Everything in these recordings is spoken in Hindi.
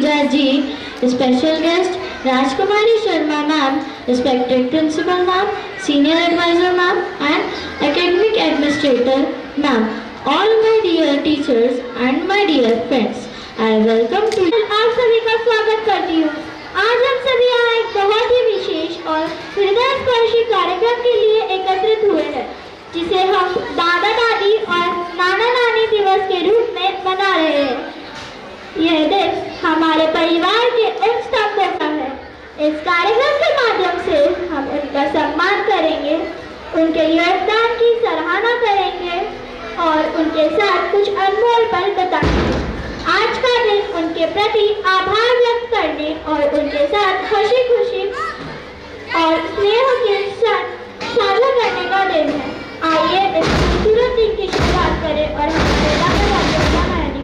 Khatija ji, special guest Rajkumari Sharma ma'am, respected principal ma'am, senior advisor ma'am and academic administrator ma'am, all my dear teachers and my dear friends, I welcome to आप सभी का स्वागत करती हूँ। आज हम सभी यहाँ एक बहुत ही विशेष और हृदयस्पर्शी कार्यक्रम के लिए एकत्रित हुए हैं, जिसे हम दादा दादी और नाना नानी दिवस के रूप में मना रहे हैं। यह दिन हमारे परिवार के उन स्तंभों का है। इस कार्यक्रम के माध्यम से हम उनका सम्मान करेंगे, उनके योगदान की सराहना करेंगे और उनके साथ कुछ अनमोल पल बिताएंगे। आज का दिन उनके प्रति आभार व्यक्त करने और उनके साथ हंसी खुशी और स्नेह के साथ साझा करने का दिन है। आइए इस खूबसूरत दिन की शुरुआत करें और हमारे दादा दादी का बयान करें।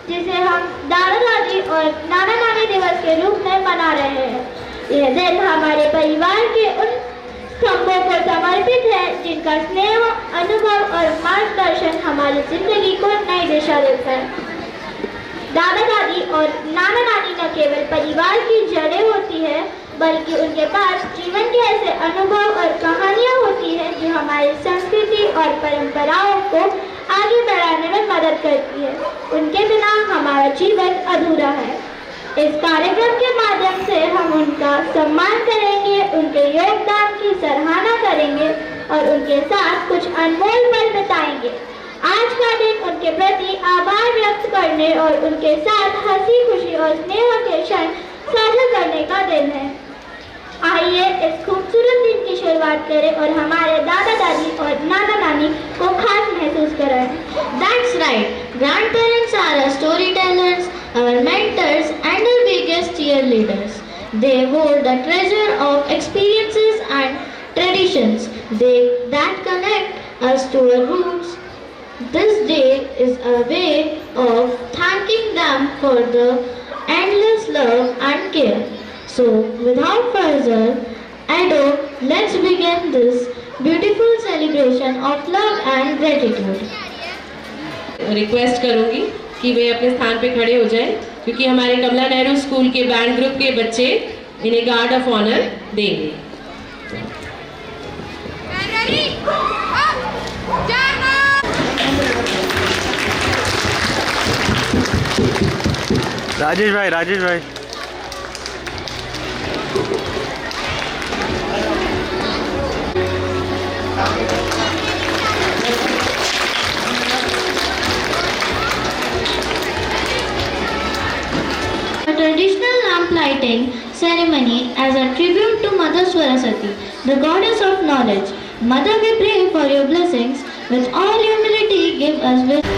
जिसे हम दादा दादी और नाना नानी दिवस के रूप में मना रहे हैं। यह दिन हमारे परिवार के उन स्तंभों को समर्पित है जिनका स्नेह, अनुभव और मार्गदर्शन हमारी जिंदगी को नई दिशा देता है। दादा दादी और नाना नानी न केवल परिवार की जड़ें होती है, बल्कि उनके पास जीवन के ऐसे अनुभव और कहानियाँ होती हैं जो हमारी संस्कृति और परंपराओं को आगे बढ़ाने में मदद करती है। उनके बिना हमारा जीवन अधूरा है। इस कार्यक्रम के माध्यम से हम उनका सम्मान करेंगे, उनके योगदान की सराहना करेंगे और उनके साथ कुछ अनमोल पल बिताएंगे। आज का दिन उनके प्रति आभार व्यक्त करने और उनके साथ हंसी खुशी और स्नेह के क्षण साझा करने का दिन है। आइए इस खूबसूरत दिन की शुरुआत करें और हमारे दादा दादी और नाना नानी को खास महसूस कराएं। That's right. Grandparents are our storytellers, our mentors, and our biggest cheerleaders. They hold the treasure of experiences and traditions that connect us to our roots. This day is a way of thanking them for the endless love and care. So, without further ado, let's begin this beautiful celebration of love and gratitude. Request करूंगी कि वे अपने स्थान पे खड़े हो जाएं, क्योंकि हमारे कमला नेहरू स्कूल के बैंड ग्रुप के बच्चे इन्हें गार्ड ऑफ ऑनर देंगे। राजेश भाई A traditional lamp lighting ceremony as a tribute to Mother Swarasati, the goddess of knowledge. Mother, we pray for your blessings. With all humility, give us wisdom.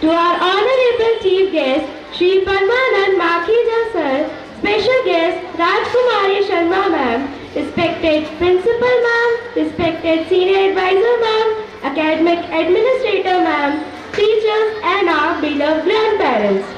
to our Honorable Chief Guest, Shri Padmanand Makhija Sir, Special Guest Rajkumari Sharma Ma'am, Respected Principal Ma'am, Respected Senior Advisor Ma'am, Academic Administrator Ma'am, teachers and our beloved grandparents.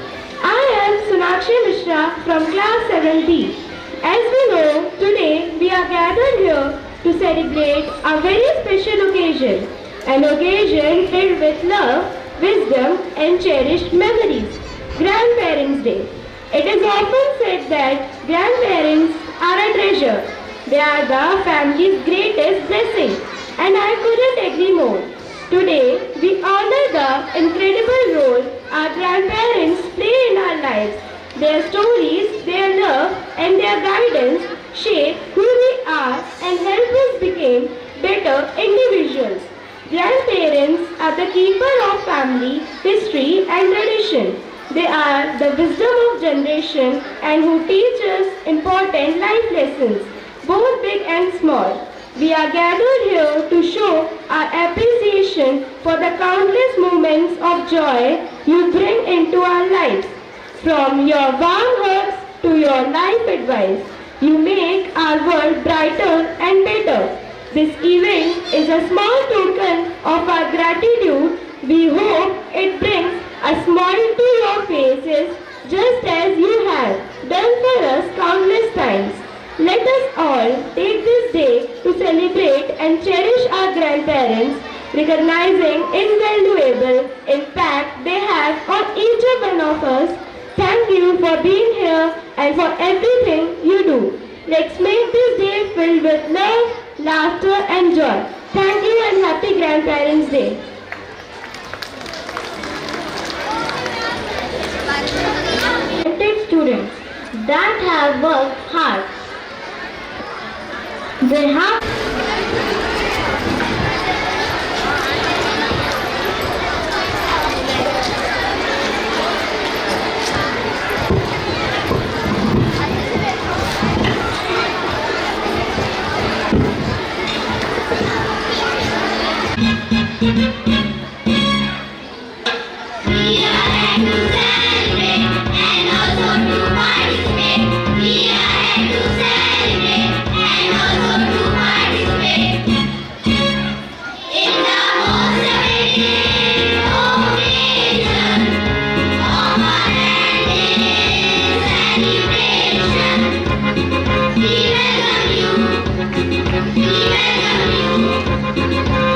I am Sonakshi Mishra from class 7D. As we know, today we are gathered here to celebrate a very special occasion, an occasion filled with love, wisdom and cherished memories, Grandparents' Day. It is often said that grandparents are a treasure. They are the family's greatest blessing, and I couldn't agree more. Today, we honor the incredible role our grandparents play in our lives. Their stories, their love, and their guidance shape who we are and help us become better individuals. Grandparents are the keeper of family, history, and tradition. They are the wisdom of generation and who teach us important life lessons, both big and small. We are gathered here to show our appreciation for the countless moments of joy you bring into our lives. From your warm hugs to your life advice, you make our world brighter and better. This event is a small token of our gratitude. We hope it brings a smile to your faces just as you have done for us countless times. Let us all take this day to celebrate and cherish our grandparents, recognizing invaluable impact they have on each one of us. Thank you for being here and for everything you do. Let's make this day filled with love, laughter and joy. Thank you and happy Grandparents' Day. Talented students that have worked hard. They have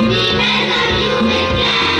We welcome you with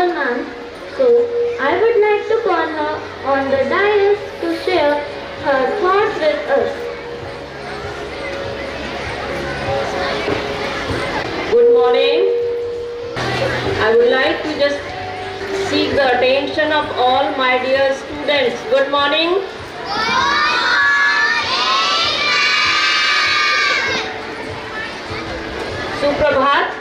Ma'am. So, I would like to call her on the dais to share her thoughts with us. Good morning. I would like to just seek the attention of all my dear students. Good morning. सुप्रभात।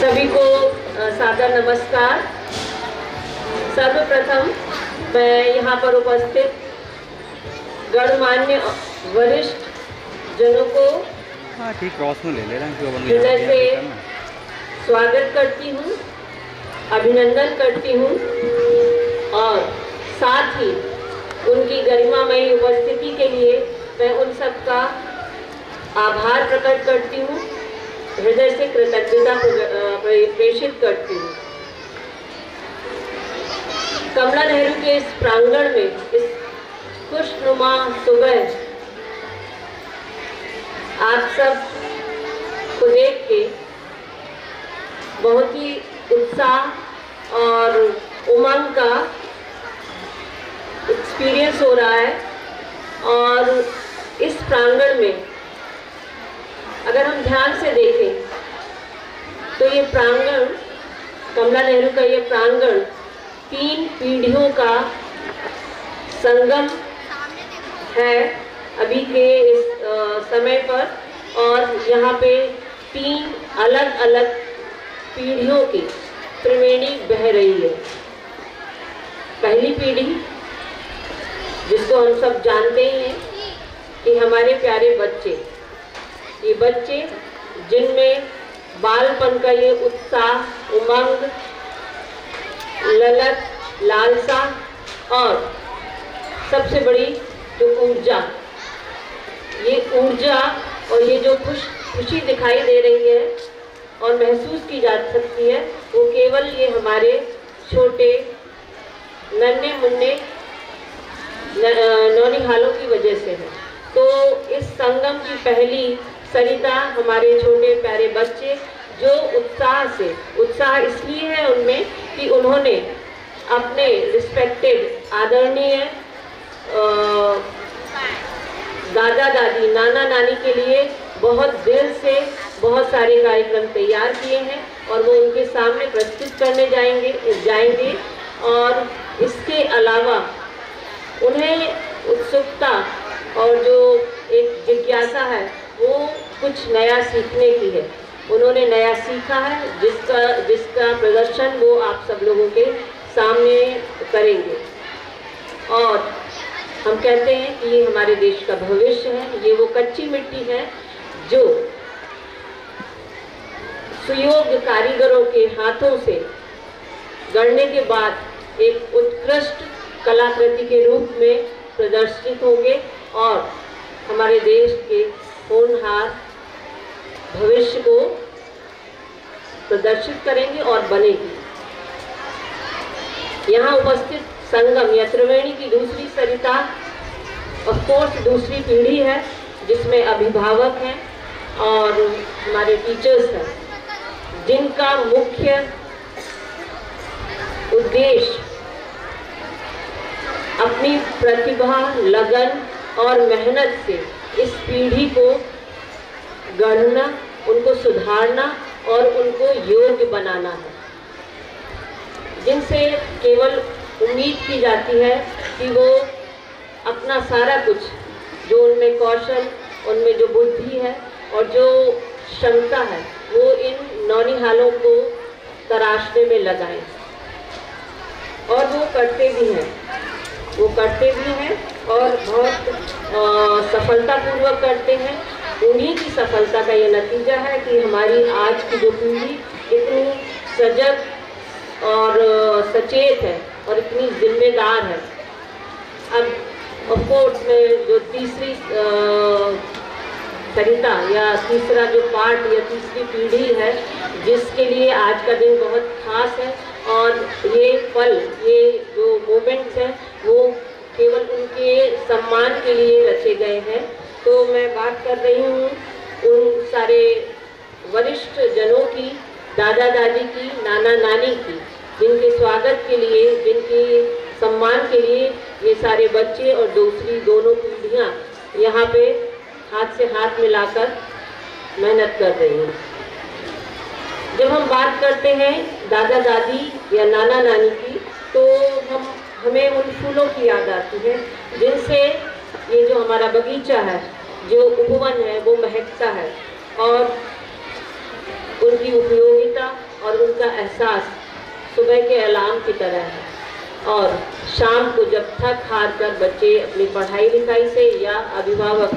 सभी को सादर नमस्कार। सर्वप्रथम मैं यहाँ पर उपस्थित गणमान्य वरिष्ठ जनों को हृदय से स्वागत करती हूँ, अभिनंदन करती हूँ और साथ ही उनकी गरिमामयी उपस्थिति के लिए मैं उन सबका आभार प्रकट करती हूँ, हृदय से कृतज्ञता प्रेषित करती हूँ। कमला नेहरू के इस प्रांगण में इस खुशनुमा सुबह आप सब को देख के बहुत ही उत्साह और उमंग का एक्सपीरियंस हो रहा है। और इस प्रांगण में अगर हम ध्यान से देखें तो ये प्रांगण, कमला नेहरू का ये प्रांगण 3 पीढ़ियों का संगम है अभी के इस समय पर। और यहाँ पे 3 अलग अलग पीढ़ियों की त्रिवेणी बह रही है। पहली पीढ़ी जिसको हम सब जानते ही हैं कि हमारे प्यारे बच्चे, ये बच्चे जिनमें बालपन का ये उत्साह, उमंग, ललक, लालसा और सबसे बड़ी जो ऊर्जा, ये ऊर्जा और ये जो खुशी दिखाई दे रही है और महसूस की जा सकती है, वो केवल ये हमारे छोटे नन्हे मुन्ने नौनिहालों की वजह से है। तो इस संगम की पहली सरिता हमारे छोटे प्यारे बच्चे जो उत्साह इसलिए है उनमें कि उन्होंने अपने रिस्पेक्टेड आदरणीय दादा दादी, नाना नानी के लिए बहुत दिल से बहुत सारे कार्यक्रम तैयार किए हैं और वो उनके सामने प्रस्तुत करने जाएंगे। और इसके अलावा उन्हें उत्सुकता और जो एक जिज्ञासा है वो कुछ नया सीखने की है। उन्होंने नया सीखा है जिसका प्रदर्शन वो आप सब लोगों के सामने करेंगे। और हम कहते हैं कि ये हमारे देश का भविष्य है, ये वो कच्ची मिट्टी है जो सुयोग्य कारीगरों के हाथों से गढ़ने के बाद एक उत्कृष्ट कलाकृति के रूप में प्रदर्शित होंगे और हमारे देश के होनहार भविष्य को प्रदर्शित करेंगे और बनेगी। यहाँ उपस्थित संगम या त्रिवेणी की दूसरी सरिता ऑफ कोर्स दूसरी पीढ़ी है, जिसमें अभिभावक हैं और हमारे टीचर्स हैं, जिनका मुख्य उद्देश्य अपनी प्रतिभा, लगन और मेहनत से इस पीढ़ी को गढ़ना, उनको सुधारना और उनको योग्य बनाना है, जिनसे केवल उम्मीद की जाती है कि वो अपना सारा कुछ, जो उनमें कौशल, उनमें जो बुद्धि है और जो क्षमता है, वो इन नौनिहालों को तराशने में लगाएं। और वो करते भी हैं, और बहुत सफलतापूर्वक करते हैं। उन्हीं की सफलता का ये नतीजा है कि हमारी आज की जो पीढ़ी इतनी सजग और सचेत है और इतनी जिम्मेदार है। अब ऑफ कोर्स में जो तीसरी सरिता या तीसरा जो पार्ट या तीसरी पीढ़ी है, जिसके लिए आज का दिन बहुत खास है, और ये पल, ये जो मोमेंट्स हैं, वो केवल उनके सम्मान के लिए रचे गए हैं। तो मैं बात कर रही हूँ उन सारे वरिष्ठ जनों की, दादा दादी की, नाना नानी की, जिनके स्वागत के लिए, जिनके सम्मान के लिए ये सारे बच्चे और दूसरी दोनों पीढ़ियाँ यहाँ पे हाथ से हाथ मिलाकर मेहनत कर रही हैं। जब हम बात करते हैं दादा दादी या नाना नानी की, तो हमें उन फूलों की याद आती है जिनसे ये जो हमारा बगीचा है, जो उपवन है, वो महकता है, और उनकी उपयोगिता और उनका एहसास सुबह के अलार्म की तरह है। और शाम को जब थक हार कर बच्चे अपनी पढ़ाई लिखाई से या अभिभावक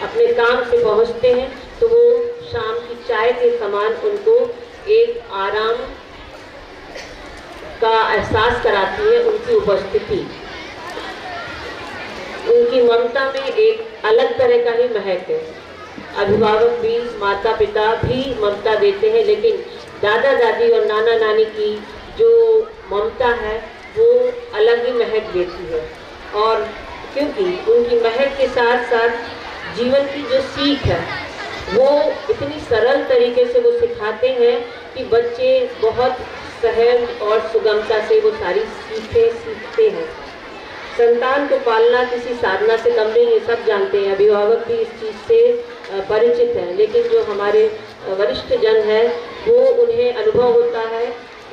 अपने काम से पहुंचते हैं, तो वो शाम की चाय के समान उनको एक आराम का एहसास कराती है उनकी उपस्थिति। उनकी ममता में एक अलग तरह का ही महक है। अभिभावक भी, माता पिता भी ममता देते हैं, लेकिन दादा दादी और नाना नानी की जो ममता है वो अलग ही महक देती है। और क्योंकि उनकी महक के साथ साथ जीवन की जो सीख है, वो इतनी सरल तरीके से वो सिखाते हैं कि बच्चे बहुत सहज और सुगमता से वो सारी सीखते हैं। संतान को पालना किसी साधना से कम नहीं, ये सब जानते हैं, अभिभावक भी इस चीज़ से परिचित हैं, लेकिन जो हमारे वरिष्ठ जन है, वो उन्हें अनुभव होता है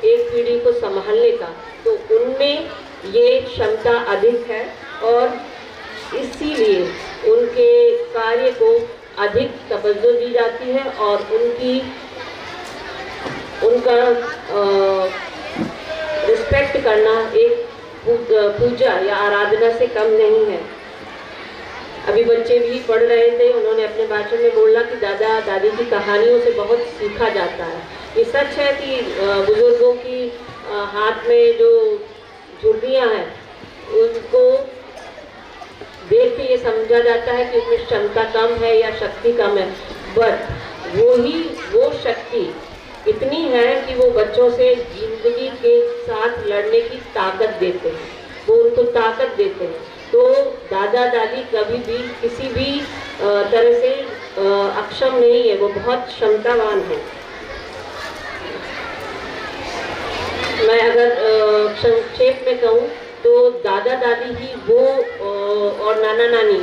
एक पीढ़ी को संभालने का, तो उनमें ये क्षमता अधिक है और इसीलिए उनके कार्य को अधिक तवज्जो दी जाती है और उनका रिस्पेक्ट करना एक पूजा या आराधना से कम नहीं है। अभी बच्चे भी पढ़ रहे थे, उन्होंने अपने भाषण में बोला कि दादा दादी की कहानियों से बहुत सीखा जाता है। ये सच है कि बुजुर्गों की हाथ में जो झुर्रियाँ हैं, उनको देख के ये समझा जाता है कि उसमें क्षमता कम है या शक्ति कम है, बट वो शक्ति इतनी है कि वो बच्चों से जिंदगी के साथ लड़ने की ताकत देते हैं, वो उनको ताकत देते हैं। तो दादा दादी कभी भी किसी भी तरह से अक्षम नहीं है, वो बहुत क्षमतावान है। मैं अगर संक्षेप में कहूँ तो दादा दादी ही वो और नाना नानी,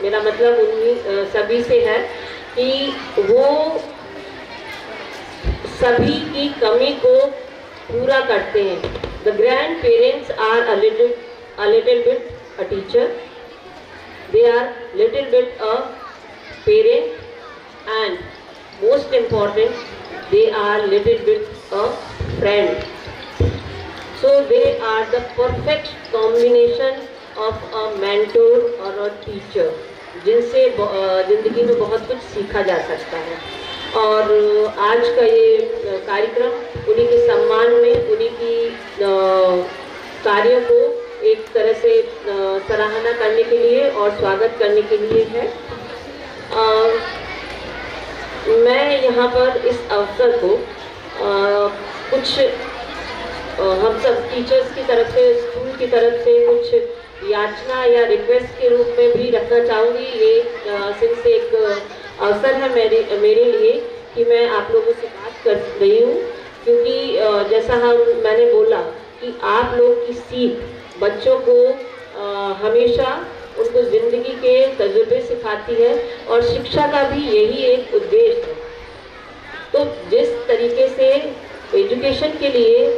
मेरा मतलब उन्हीं सभी से है कि वो सभी की कमी को पूरा करते हैं। The grandparents are a little bit a teacher, they are little bit a parent, and most important, they are little bit a friend. So they are the perfect combination of a mentor or a teacher, जिनसे ज़िंदगी में बहुत कुछ सीखा जा सकता है। और आज का ये कार्यक्रम उन्हीं के सम्मान में, उन्हीं की कार्यों को एक तरह से सराहना करने के लिए और स्वागत करने के लिए है। मैं यहाँ पर इस अवसर को कुछ हम सब टीचर्स की तरफ से, स्कूल की तरफ से कुछ याचना या रिक्वेस्ट के रूप में भी रखना चाहूँगी। ये सिंस एक अवसर है मेरे लिए कि मैं आप लोगों से बात कर रही हूँ, क्योंकि जैसा मैंने बोला कि आप लोग की सीख बच्चों को हमेशा उनको ज़िंदगी के तजुर्बे सिखाती है, और शिक्षा का भी यही एक उद्देश्य है। तो जिस तरीके से एजुकेशन के लिए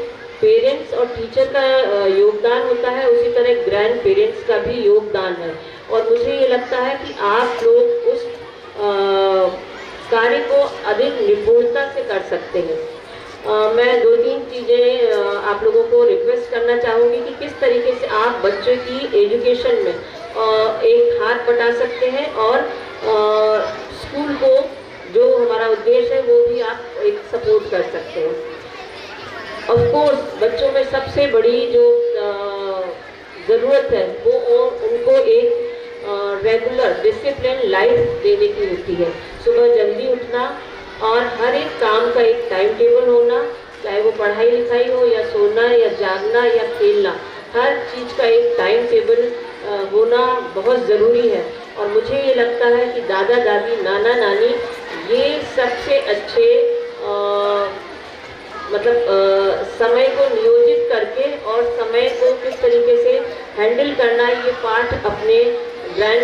पेरेंट्स और टीचर का योगदान होता है, उसी तरह ग्रैंड पेरेंट्स का भी योगदान है। और मुझे ये लगता है कि आप लोग उस कार्य को अधिक निपुणता से कर सकते हैं। मैं 2-3 चीज़ें आप लोगों को रिक्वेस्ट करना चाहूँगी कि किस तरीके से आप बच्चों की एजुकेशन में एक हाथ बटा सकते हैं, और स्कूल को जो हमारा उद्देश्य है वो भी आप एक सपोर्ट कर सकते हैं। ऑफ कोर्स बच्चों में सबसे बड़ी जो ज़रूरत है वो उनको एक रेगुलर डिसिप्लिन लाइफ देने की होती है। सुबह जल्दी उठना और हर एक काम का एक टाइम टेबल होना, चाहे वो पढ़ाई लिखाई हो या सोना या जागना या खेलना, हर चीज़ का एक टाइम टेबल होना बहुत ज़रूरी है। और मुझे ये लगता है कि दादा दादी, नाना नानी ये सबसे अच्छे समय को नियोजित करके और समय को किस तरीके से हैंडल करना, ये पाठ अपने ग्रैंड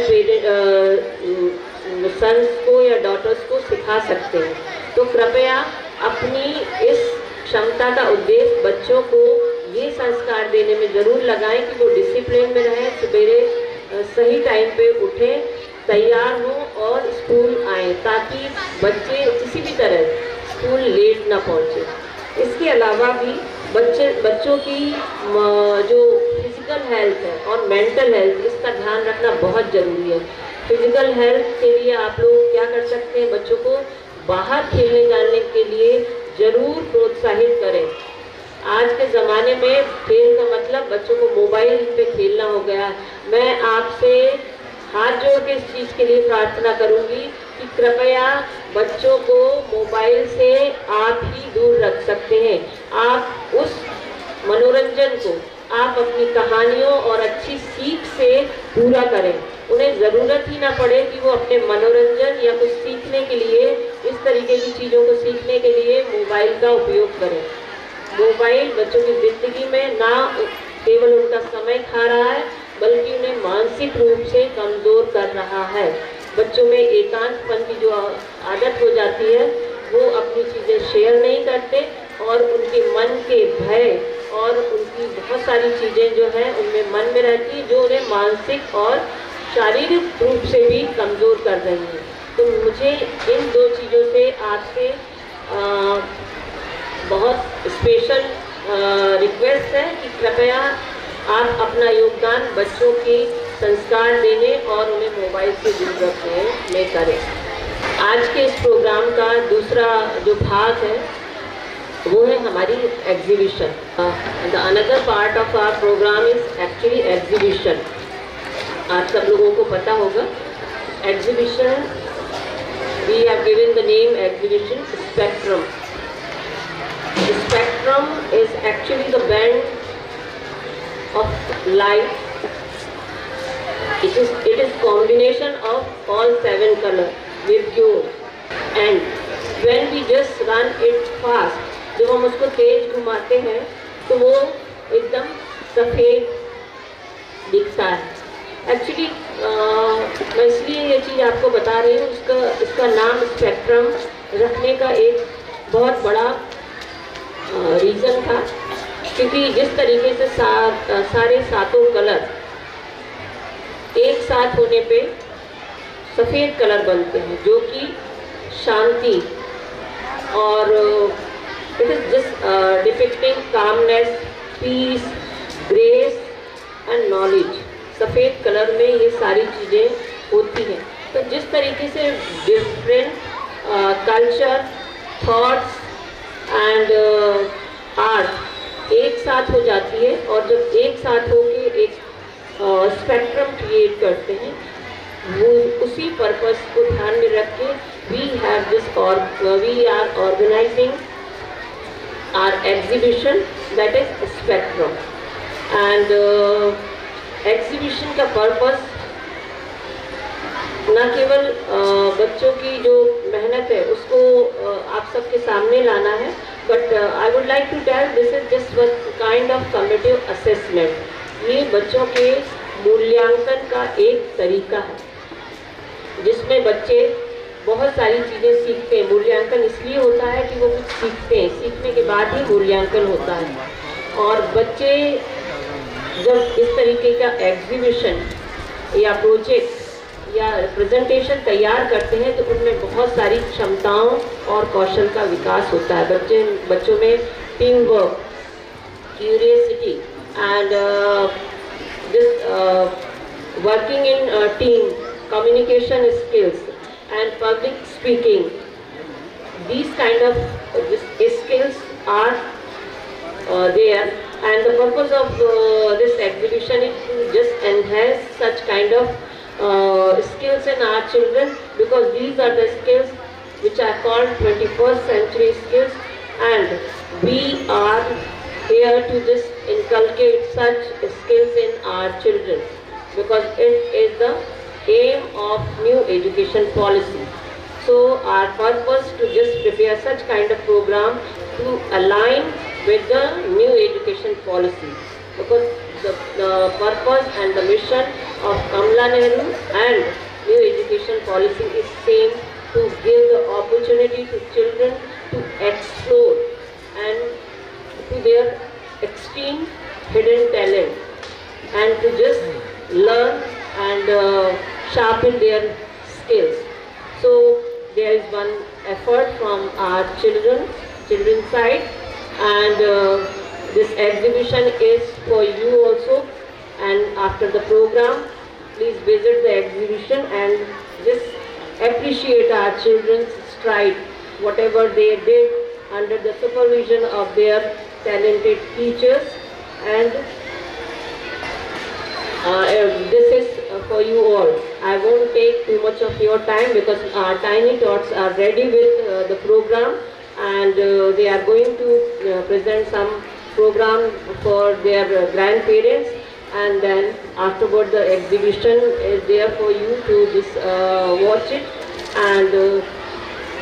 सन्स को या डॉटर्स को सिखा सकते हैं। तो कृपया अपनी इस क्षमता का उद्देश्य बच्चों को ये संस्कार देने में ज़रूर लगाएं कि वो डिसिप्लिन में रहें, सवेरे सही टाइम पे उठें, तैयार हों और स्कूल आएँ, ताकि बच्चे किसी भी तरह स्कूल लेट ना पहुँचे। इसके अलावा भी बच्चों की जो फिज़िकल हेल्थ है और मेंटल हेल्थ, इसका ध्यान रखना बहुत ज़रूरी है। फिज़िकल हेल्थ के लिए आप लोग क्या कर सकते हैं, बच्चों को बाहर खेलने जाने के लिए ज़रूर प्रोत्साहित करें। आज के ज़माने में खेल का मतलब बच्चों को मोबाइल पे खेलना हो गया। मैं आपसे हाथ जोड़ के इस चीज़ के लिए प्रार्थना करूंगी कि कृपया बच्चों को मोबाइल से आप ही दूर रख सकते हैं। आप उस मनोरंजन को आप अपनी कहानियों और अच्छी सीख से पूरा करें। उन्हें ज़रूरत ही ना पड़े कि वो अपने मनोरंजन या कुछ सीखने के लिए, इस तरीके की चीज़ों को सीखने के लिए मोबाइल का उपयोग करें। मोबाइल बच्चों की ज़िंदगी में ना केवल उनका समय खा रहा है, बल्कि उन्हें मानसिक रूप से कमज़ोर कर रहा है। बच्चों में एकांतपन की जो आदत हो जाती है, वो अपनी चीज़ें शेयर नहीं करते और उनके मन के भय और उनकी बहुत सारी चीज़ें जो हैं उनमें मन में रहती है, जो उन्हें मानसिक और शारीरिक रूप से भी कमज़ोर कर रही हैं। तो मुझे इन 2 चीज़ों से आपसे बहुत स्पेशल रिक्वेस्ट है कि कृपया आप अपना योगदान बच्चों की संस्कार देने और उन्हें मोबाइल से दूर रखने में करें। आज के इस प्रोग्राम का दूसरा जो भाग है वो है हमारी exhibition. The another part of our programme is actually exhibition. आप सब लोगों को पता होगा exhibition, we have given the name exhibition Spectrum. Spectrum is actually the band of light. It is combination of all 7 colors with you, and when we just run it fast, जब हम उसको तेज घुमाते हैं तो वो एकदम सफ़ेद दिखता है। एक्चुअली मैं इसलिए ये चीज़ आपको बता रही हूँ, इसका नाम स्पेक्ट्रम रखने का एक बहुत बड़ा रीज़न था, क्योंकि जिस तरीके से सारे 7 कलर एक साथ होने पे सफ़ेद कलर बनते हैं, जो कि शांति और it is just depicting calmness, peace, grace and knowledge. सफ़ेद कलर में ये सारी चीज़ें होती हैं। तो जिस तरीके से different culture, thoughts and art एक साथ हो जाती है, और जब एक साथ होके एक स्पेक्ट्रम क्रिएट करते हैं, वो उसी पर्पस को ध्यान में रख के we are organising our exhibition, that is Spectrum. And exhibition का पर्पस न केवल बच्चों की जो मेहनत है उसको आप सबके सामने लाना है, but I would like to tell this is just one kind of summative assessment. ये बच्चों के मूल्यांकन का एक तरीका है जिसमें बच्चे बहुत सारी चीज़ें सीखते हैं। मूल्यांकन इसलिए होता है कि वो कुछ सीखते हैं, सीखने के बाद ही मूल्यांकन होता है। और बच्चे जब इस तरीके का एग्जीबिशन या प्रोजेक्ट या प्रेजेंटेशन तैयार करते हैं तो उनमें बहुत सारी क्षमताओं और कौशल का विकास होता है। बच्चों में team work, curiosity and this working in team, communication skills and public speaking, these kind of skills are there, and the purpose of this exhibition is to just enhance such kind of skills in our children, because these are the skills which are called 21st century skills, and we are here to just inculcate such skills in our children, because it is the aim of new education policy. So our purpose to just prepare such kind of program to align with the new education policy, because the purpose and the mission of Kamala Nehru and new education policy is same, to give the opportunity to children to explore and to their extreme hidden talent and to just learn and sharpen their skills. So there is one effort from our children's side, and this exhibition is for you also. And after the program, please visit the exhibition and just appreciate our children's stride, whatever they did under the supervision of their talented teachers. And this is for you all. I won't take too much of your time because our tiny tots are ready with the program, and they are going to present some program for their grandparents, and then afterward the exhibition is there for you to just watch it. And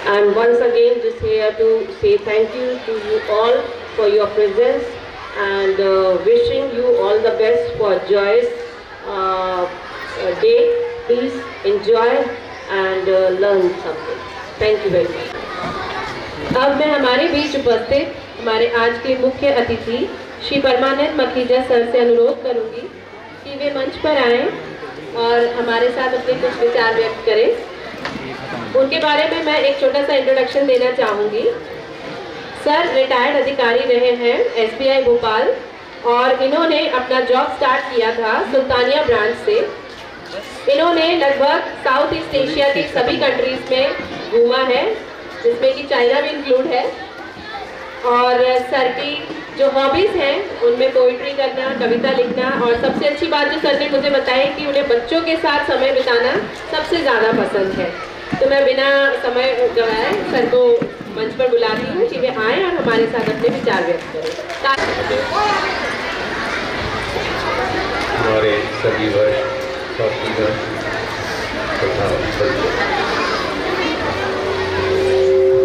I'm once again just here to say thank you to you all for your presence, and wishing you all the best for joyous day. Please enjoy and learn something. Thank you very much. अब मैं हमारे बीच उपस्थित हमारे आज के मुख्य अतिथि श्री परमानंद मखीजा सर से अनुरोध करूंगी कि वे मंच पर आएं और हमारे साथ अपने कुछ विचार व्यक्त करें। उनके बारे में मैं एक छोटा सा इंट्रोडक्शन देना चाहूँगी। सर रिटायर्ड अधिकारी रहे हैं SBI भोपाल, और इन्होंने अपना जॉब स्टार्ट किया था सुल्तानिया ब्रांच से। इन्होंने लगभग साउथ ईस्ट एशिया की सभी कंट्रीज़ में घूमा है, जिसमें कि चाइना भी इंक्लूड है। और सर की जो हॉबीज़ हैं उनमें पोइट्री करना, कविता लिखना, और सबसे अच्छी बात जो सर ने मुझे बताई कि उन्हें बच्चों के साथ समय बिताना सबसे ज़्यादा पसंद है। तो मैं बिना समय गवाए सर को मंच पर बुलाती हूँ कि वे आएँ और हमारे साथ अपने विचार व्यक्त करें। हमारे सभी वर्ष साथीगण तथा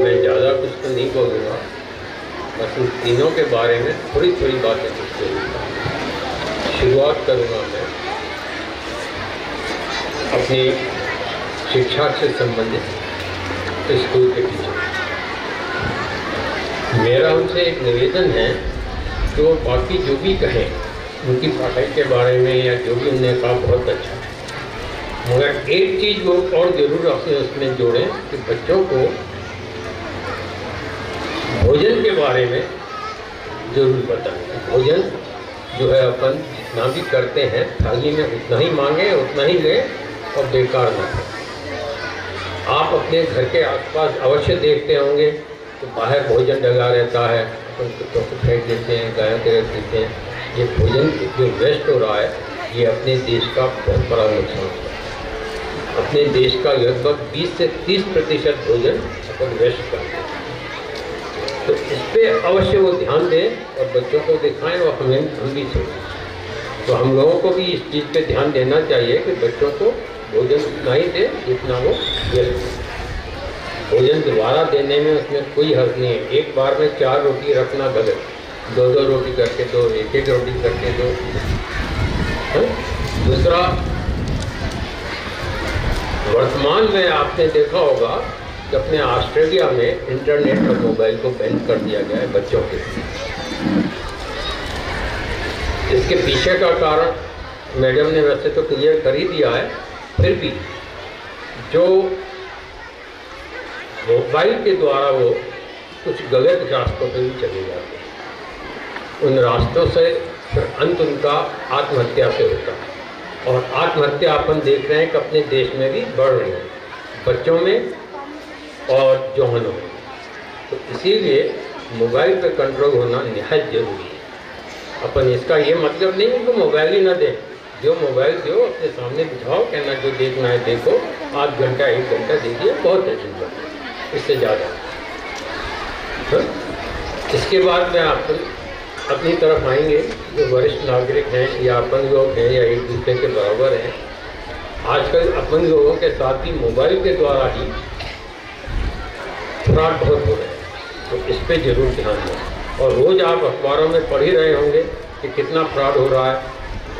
मैं ज़्यादा कुछ तो नहीं बोलूँगा, बस उन तीनों के बारे में थोड़ी थोड़ी बातें कुछ बोलूँगा। शुरुआत करूँगा मैं अपनी शिक्षा से संबंधित स्कूल के टीचर। मेरा उनसे एक निवेदन है कि वो बाकी जो भी कहें उनकी पढ़ाई के बारे में या जो भी उन्होंने कहा बहुत अच्छा है, मगर एक चीज़ वो और ज़रूर अपने उसमें जोड़ें कि बच्चों को भोजन के बारे में ज़रूर बताएं। भोजन जो है अपन जितना भी करते हैं थाली में उतना ही मांगे, उतना ही लें और बेकार ना करें। आप अपने घर के आसपास अवश्य देखते होंगे तो बाहर भोजन डला रहता है, अपन कुत्तों को फेंक देते हैं, गायों के रख देते हैं। ये भोजन जो वेस्ट हो रहा है ये अपने देश का बहुत बड़ा नुकसान है। अपने देश का लगभग 20 से 30% भोजन अपन वेस्ट करते हैं। तो इस पर अवश्य वो ध्यान दें और बच्चों को दिखाएं और हम भी सोचें। तो हम लोगों को भी इस चीज़ पे ध्यान देना चाहिए कि बच्चों को भोजन उतना ही दे जितना वो व्यस्त। भोजन दोबारा देने में उसमें कोई हर्ज नहीं है। एक बार में 4 रोटी रखना गलत, 2-2 रोटी करके दो, 1-1 रोटी करके दो। दूसरा, वर्तमान में आपने देखा होगा कि अपने ऑस्ट्रेलिया में इंटरनेट और मोबाइल को बैन कर दिया गया है बच्चों के। इसके पीछे का कारण मैडम ने वैसे तो क्लियर कर ही दिया है, फिर भी जो मोबाइल के द्वारा वो कुछ गलत रास्तों पर भी चले जाते हैं। उन रास्तों से फिर अंत उनका आत्महत्या से होता है। और आत्महत्या अपन देख रहे हैं कि अपने देश में भी बढ़ रही है, बच्चों में और जवानों में। तो इसीलिए मोबाइल पर कंट्रोल होना निहायत जरूरी है। अपन इसका ये मतलब नहीं है कि मोबाइल ही ना दें, जो मोबाइल दो अपने सामने बिठाओ, कहना जो देखना है देखो, आध घंटा 1 घंटा देखिए, बहुत है चिंता, इससे ज़्यादा। इसके बाद में आप अपनी तरफ आएंगे, जो वरिष्ठ नागरिक हैं या अपन लोग हैं या एक दूसरे के बराबर हैं। आजकल अपन लोगों के साथ ही मोबाइल के द्वारा ही फ्रॉड बहुत हो रहे हैं, तो इस पर जरूर ध्यान दें। और रोज़ आप अखबारों में पढ़ ही रहे होंगे कि कितना फ्रॉड हो रहा है।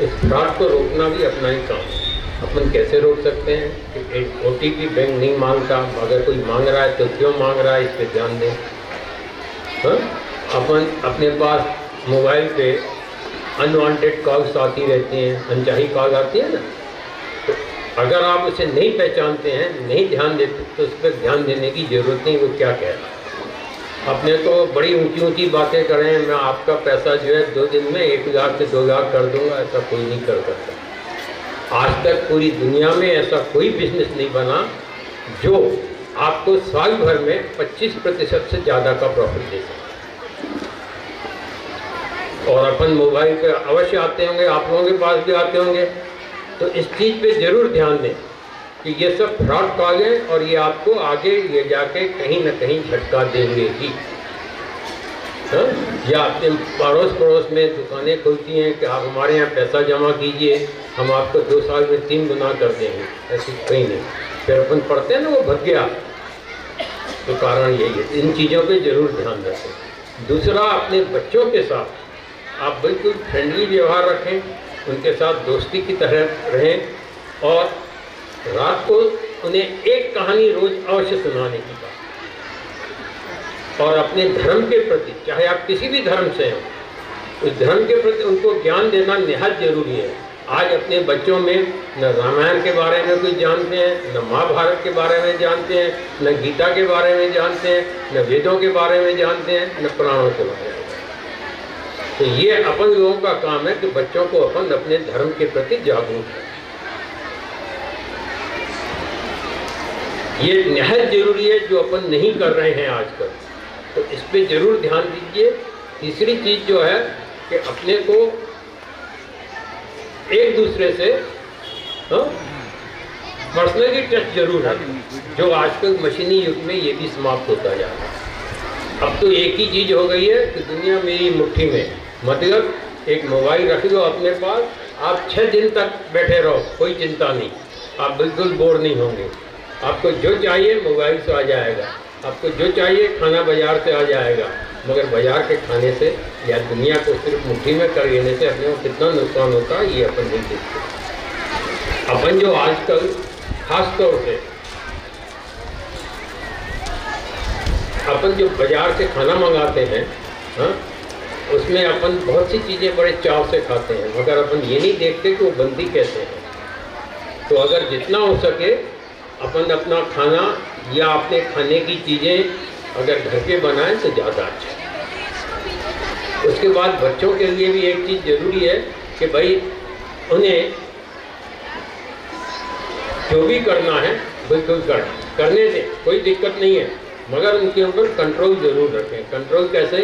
इस फ्रॉड को रोकना भी अपना ही काम है। अपन कैसे रोक सकते हैं कि OTP बैंक नहीं मांगता, अगर कोई मांग रहा है तो क्यों मांग रहा है, इस पर ध्यान दें। अपन अपने पास मोबाइल पे अनवांटेड कॉल्स आती रहती हैं, अनचाही कॉल आती है ना, तो अगर आप उसे नहीं पहचानते हैं, नहीं ध्यान देते, तो उस पर ध्यान देने की ज़रूरत नहीं वो क्या कह रहा है। अपने तो बड़ी ऊंची ऊंची बातें करें, मैं आपका पैसा जो है 2 दिन में 1 लाख से 2 लाख कर दूंगा, ऐसा कोई नहीं कर सकता। आज तक पूरी दुनिया में ऐसा कोई बिजनेस नहीं बना जो आपको साल भर में 25% से ज़्यादा का प्रॉफिट दे सके। और अपन मोबाइल पे अवश्य आते होंगे, आप लोगों के पास भी आते होंगे, तो इस चीज़ पे ज़रूर ध्यान दें कि ये सब फ्रॉड कॉल हैं और ये आपको आगे ले जाके कहीं ना कहीं झटका देंगे ही। या अपने पड़ोस में दुकानें खुलती हैं कि आप हमारे यहाँ पैसा जमा कीजिए, हम आपको 2 साल में 3 गुना कर देंगे, ऐसी कहीं नहीं। फिर अपन पढ़ते हैं ना वो भग गया, तो कारण यही है। इन चीज़ों पे ज़रूर ध्यान रखें। दूसरा, अपने बच्चों के साथ आप बिल्कुल फ्रेंडली व्यवहार रखें, उनके साथ दोस्ती की तरह रहें और रात को उन्हें एक कहानी रोज अवश्य सुनाने की बात। और अपने धर्म के प्रति, चाहे आप किसी भी धर्म से हैं, उस धर्म के प्रति उनको ज्ञान देना निहायत जरूरी है। आज अपने बच्चों में न रामायण के बारे में कुछ जानते हैं, न महाभारत के बारे में जानते हैं, न गीता के बारे में जानते हैं, न वेदों के बारे में जानते हैं, न पुराणों के बारे में। तो ये अपन लोगों का काम है कि बच्चों को अपन अपने धर्म के प्रति जागरूक करें। ये निहायत जरूरी है, जो अपन नहीं कर रहे हैं आजकल, तो इस पे जरूर ध्यान दीजिए। तीसरी चीज़ जो है कि अपने को एक दूसरे से पर्सनली टच जरूर है, जो आजकल मशीनी युग में ये भी समाप्त होता जा रहा है। अब तो एक ही चीज़ हो गई है कि दुनिया मेरी मुट्ठी में, मतलब एक मोबाइल रख लो अपने पास, आप 6 दिन तक बैठे रहो, कोई चिंता नहीं, आप बिल्कुल बोर नहीं होंगे। आपको जो चाहिए मोबाइल से आ जाएगा, आपको जो चाहिए खाना बाजार से आ जाएगा। मगर बाजार के खाने से या दुनिया को सिर्फ मुट्ठी में कर लेने से अपने को कितना नुकसान होता है ये अपन नहीं देखते। अपन जो आजकल खास तौर से अपन जो बाजार से खाना मंगाते हैं, उसमें अपन बहुत सी चीज़ें बड़े चाव से खाते हैं, मगर अपन ये नहीं देखते कि वो बनती कैसे है। तो अगर जितना हो सके अपन अपना खाना या अपने खाने की चीज़ें अगर घर के बनाएं तो ज़्यादा अच्छा। उसके बाद बच्चों के लिए भी एक चीज़ ज़रूरी है कि भाई उन्हें जो भी करना है बिल्कुल करने दें, कोई दिक्कत नहीं है, मगर उनके ऊपर कंट्रोल ज़रूर रखें। कंट्रोल कैसे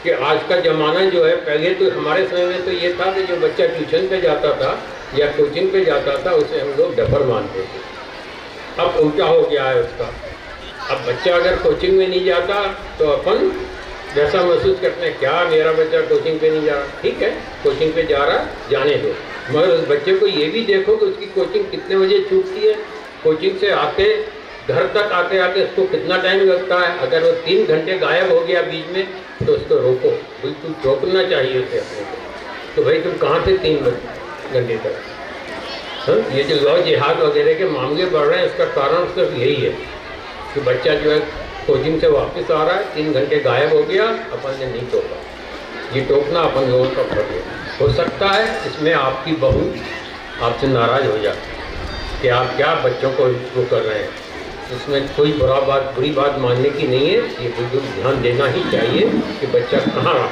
कि आज का ज़माना जो है, पहले तो हमारे समय में तो ये था कि जो बच्चा ट्यूशन पे जाता था या कोचिंग पे जाता था उसे हम लोग डफर मानते थे। अब उल्टा हो गया है उसका। अब बच्चा अगर कोचिंग में नहीं जाता तो अपन वैसा महसूस करते हैं, क्या मेरा बच्चा कोचिंग पे नहीं जा रहा। ठीक है, कोचिंग पे जा रहा, जाने दो, मगर उस बच्चे को ये भी देखो कि उसकी कोचिंग कितने बजे छूटती है, कोचिंग से आते घर तक आते आते उसको कितना टाइम लगता है। अगर वो 3 घंटे गायब हो गया बीच में तो उसको रोको, बिल्कुल रोकना चाहिए उसे अपने को। तो भाई तुम कहाँ थे 3 घंटे तक? ये जो लॉ जिहाद वगैरह के मामले बढ़ रहे हैं, इसका कारण सिर्फ यही है कि बच्चा जो है कोचिंग से वापस आ रहा है, 3 घंटे गायब हो गया, अपन ने नहीं टोका। ये टोकना अपन लोगों का फर्ज है। हो सकता है इसमें आपकी बहू आपसे नाराज़ हो जाए कि आप क्या बच्चों को वो कर रहे हैं। इसमें कोई बुरी बात मानने की नहीं है। ये बिल्कुल ध्यान देना ही चाहिए कि बच्चा कहाँ रहा,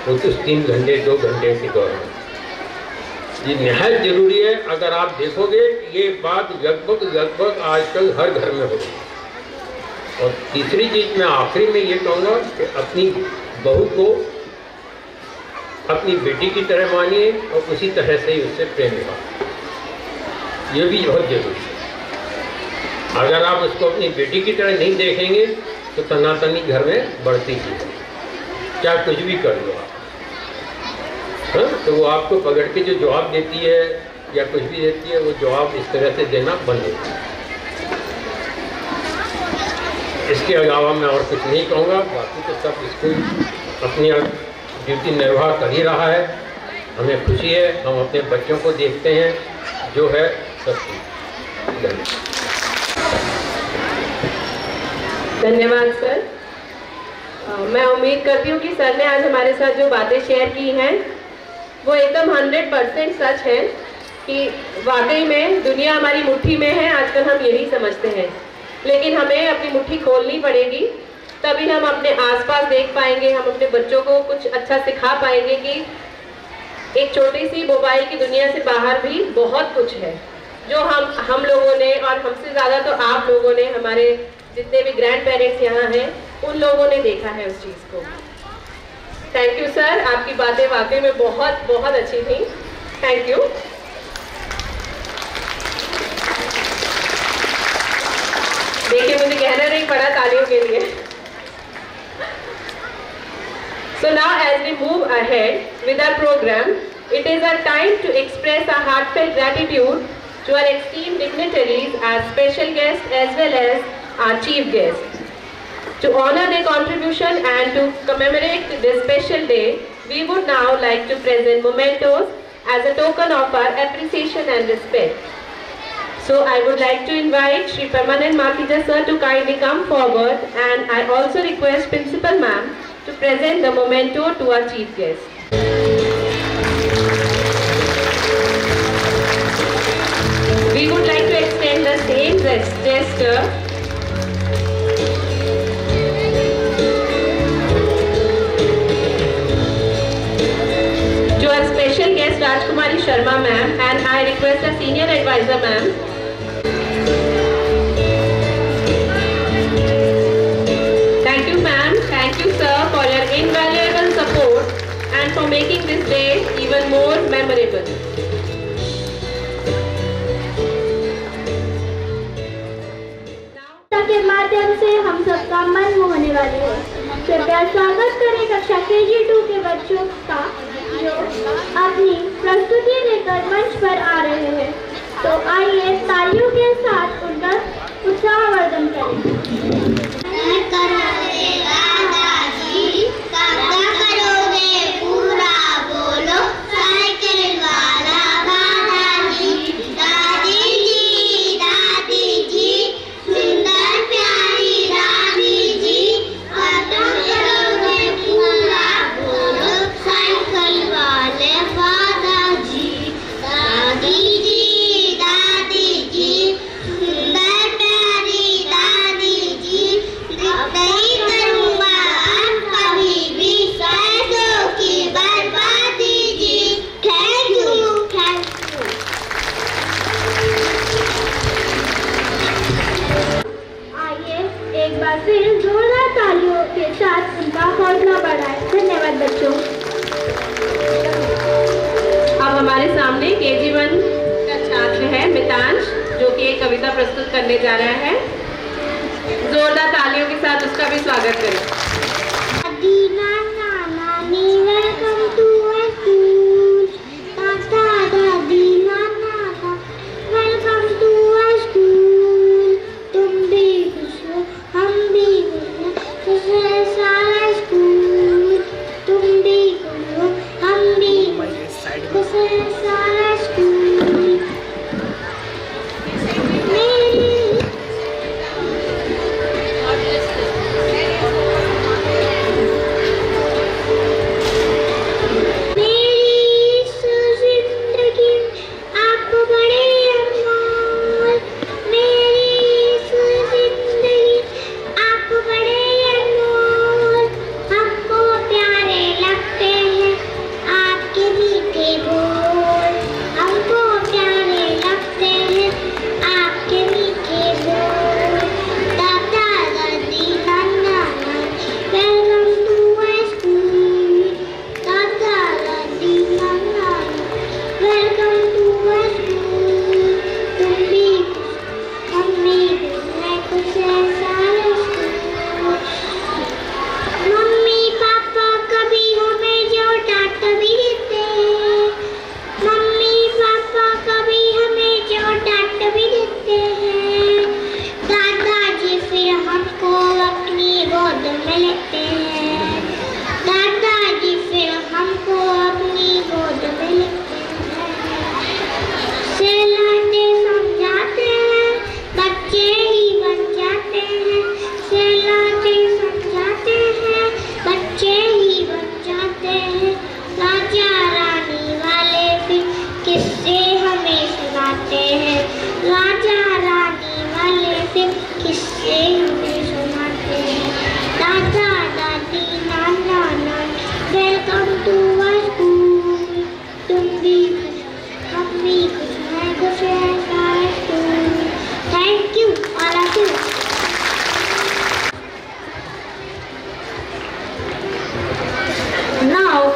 वो तो 3 घंटे 2 घंटे के दौरान। ये नहायत ज़रूरी है। अगर आप देखोगे ये बात लगभग आजकल हर घर में हो रही है। और तीसरी चीज़ मैं आखिरी में ये कहूँगा कि अपनी बहू को अपनी बेटी की तरह मानिए और उसी तरह से ही उससे प्रेम निभाइए। ये भी बहुत ज़रूरी है। अगर आप उसको अपनी बेटी की तरह नहीं देखेंगे तो तनातनी घर में बढ़ती ही है, चाहे कुछ भी कर लो आप। हाँ, तो वो आपको पकड़ के जो जवाब देती है या कुछ भी देती है, वो जवाब इस तरह से देना बंद होता है। इसके अलावा मैं और कुछ नहीं कहूँगा। बाकी तो सब स्कूल अपनी ड्यूटी निर्वाह कर ही रहा है। हमें खुशी है, हम अपने बच्चों को देखते हैं, जो है सब ठीक। धन्यवाद सर। मैं उम्मीद करती हूँ कि सर ने आज हमारे साथ जो बातें शेयर की हैं वो एकदम 100% सच है कि वाकई में दुनिया हमारी मुट्ठी में है। आजकल हम यही समझते हैं, लेकिन हमें अपनी मुट्ठी खोलनी पड़ेगी, तभी हम अपने आसपास देख पाएंगे, हम अपने बच्चों को कुछ अच्छा सिखा पाएंगे कि एक छोटी सी मोबाइल की दुनिया से बाहर भी बहुत कुछ है जो हम लोगों ने, और हमसे ज़्यादा तो आप लोगों ने, हमारे जितने भी ग्रैंड पेरेंट्स यहाँ हैं, उन लोगों ने देखा है उस चीज़ को। थैंक यू सर, आपकी बातें वाकई में बहुत बहुत अच्छी थी। Thank you. देखिए मुझे कहना नहीं पड़ा तालियों के लिए। So now as we move ahead with our program, it is our time to express our heartfelt gratitude to our esteemed dignitaries, our special guests as well as our chief guest. To honor their contribution and to commemorate this special day, we would now like to present mementos as a token of our appreciation and respect. So I would like to invite Shri Parmanand Makhija sir to kindly come forward, and I also request Principal ma'am to present the memento to our chief guest. We would like to extend the same gesture to our special guest Rajkumari Sharma ma'am, and I request the senior advisor ma'am for your invaluable support and for making this day even more memorable. के माध्यम से हम सबका मन मोहने वाले हैं। कृपया स्वागत करें कक्षा KG2 के बच्चों का, जो अपनी प्रस्तुति लेकर मंच पर आ रहे हैं। तो आइए तालियों के साथ उनका उत्साहवर्धन करें। फिर जोरदार तालियों के साथ उनका हौसला बढ़ाएं। धन्यवाद बच्चों। अब हमारे सामने KG1 का छात्र है मितांश, जो कि एक कविता प्रस्तुत करने जा रहा है। जोरदार तालियों के साथ उसका भी स्वागत करें।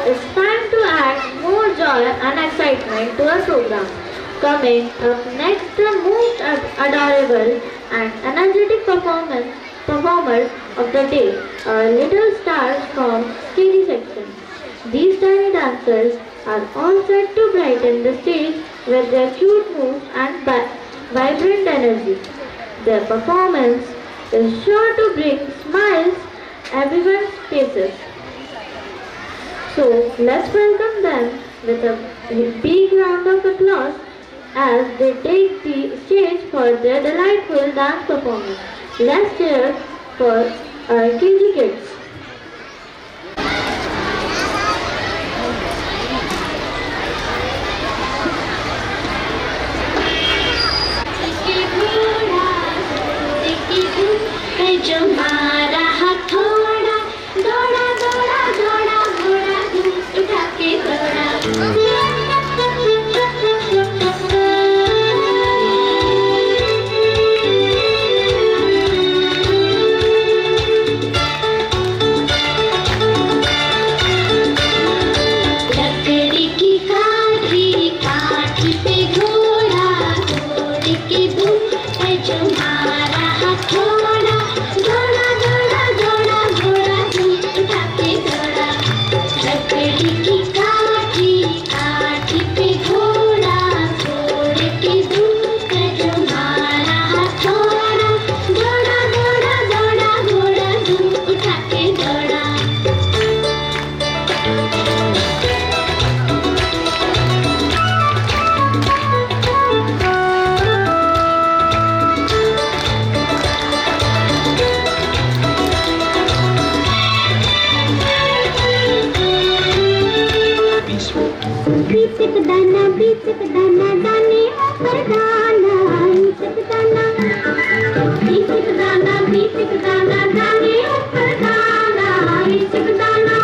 it's time to add more joy and excitement to our program. Coming up next, the most adorable and energetic performer of the day, our little stars from KG section. These tiny dancers are all set to brighten the stage with their cute moves and vibrant energy. Their performance is sure to bring smiles everyone's faces. So let's welcome them with a big round of applause as they take the stage for their delightful dance performance. Let's cheer for our KG kids. जो मारा हथौड़ा दौड़ा दौड़ा दौड़ा घोड़ा धूम उठा के दौड़ा लकड़ी की काठी काठी पे घोड़ा घोड़े के धूम है जो मारा हथौड़ा दौड़ा दौड़ा दौड़ा घोड़ा धूम उठा के दौड़ा लकड़ी की काठी काठी पे घोड़ा घोड़े के धूम है जो मारा हथौड़ा दौड़ा दौड़ा दौड़ा घोड़ा धूम उठा के दौड़ा बीचक दाना दाने ऊपर दाना बीचक दाना दाने ऊपर दाना बीचक दाना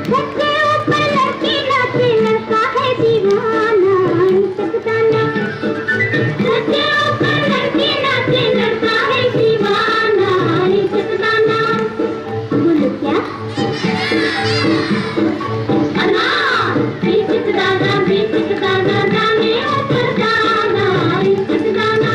सबके ऊपर लड़की नाचे लड़का है दीवाना बीचक दाना सबके ऊपर लड़की नाचे लड़का है दीवाना बीचक दाना बोलो क्या बीचक दाना दाने ऊपर दाना बीचक दाना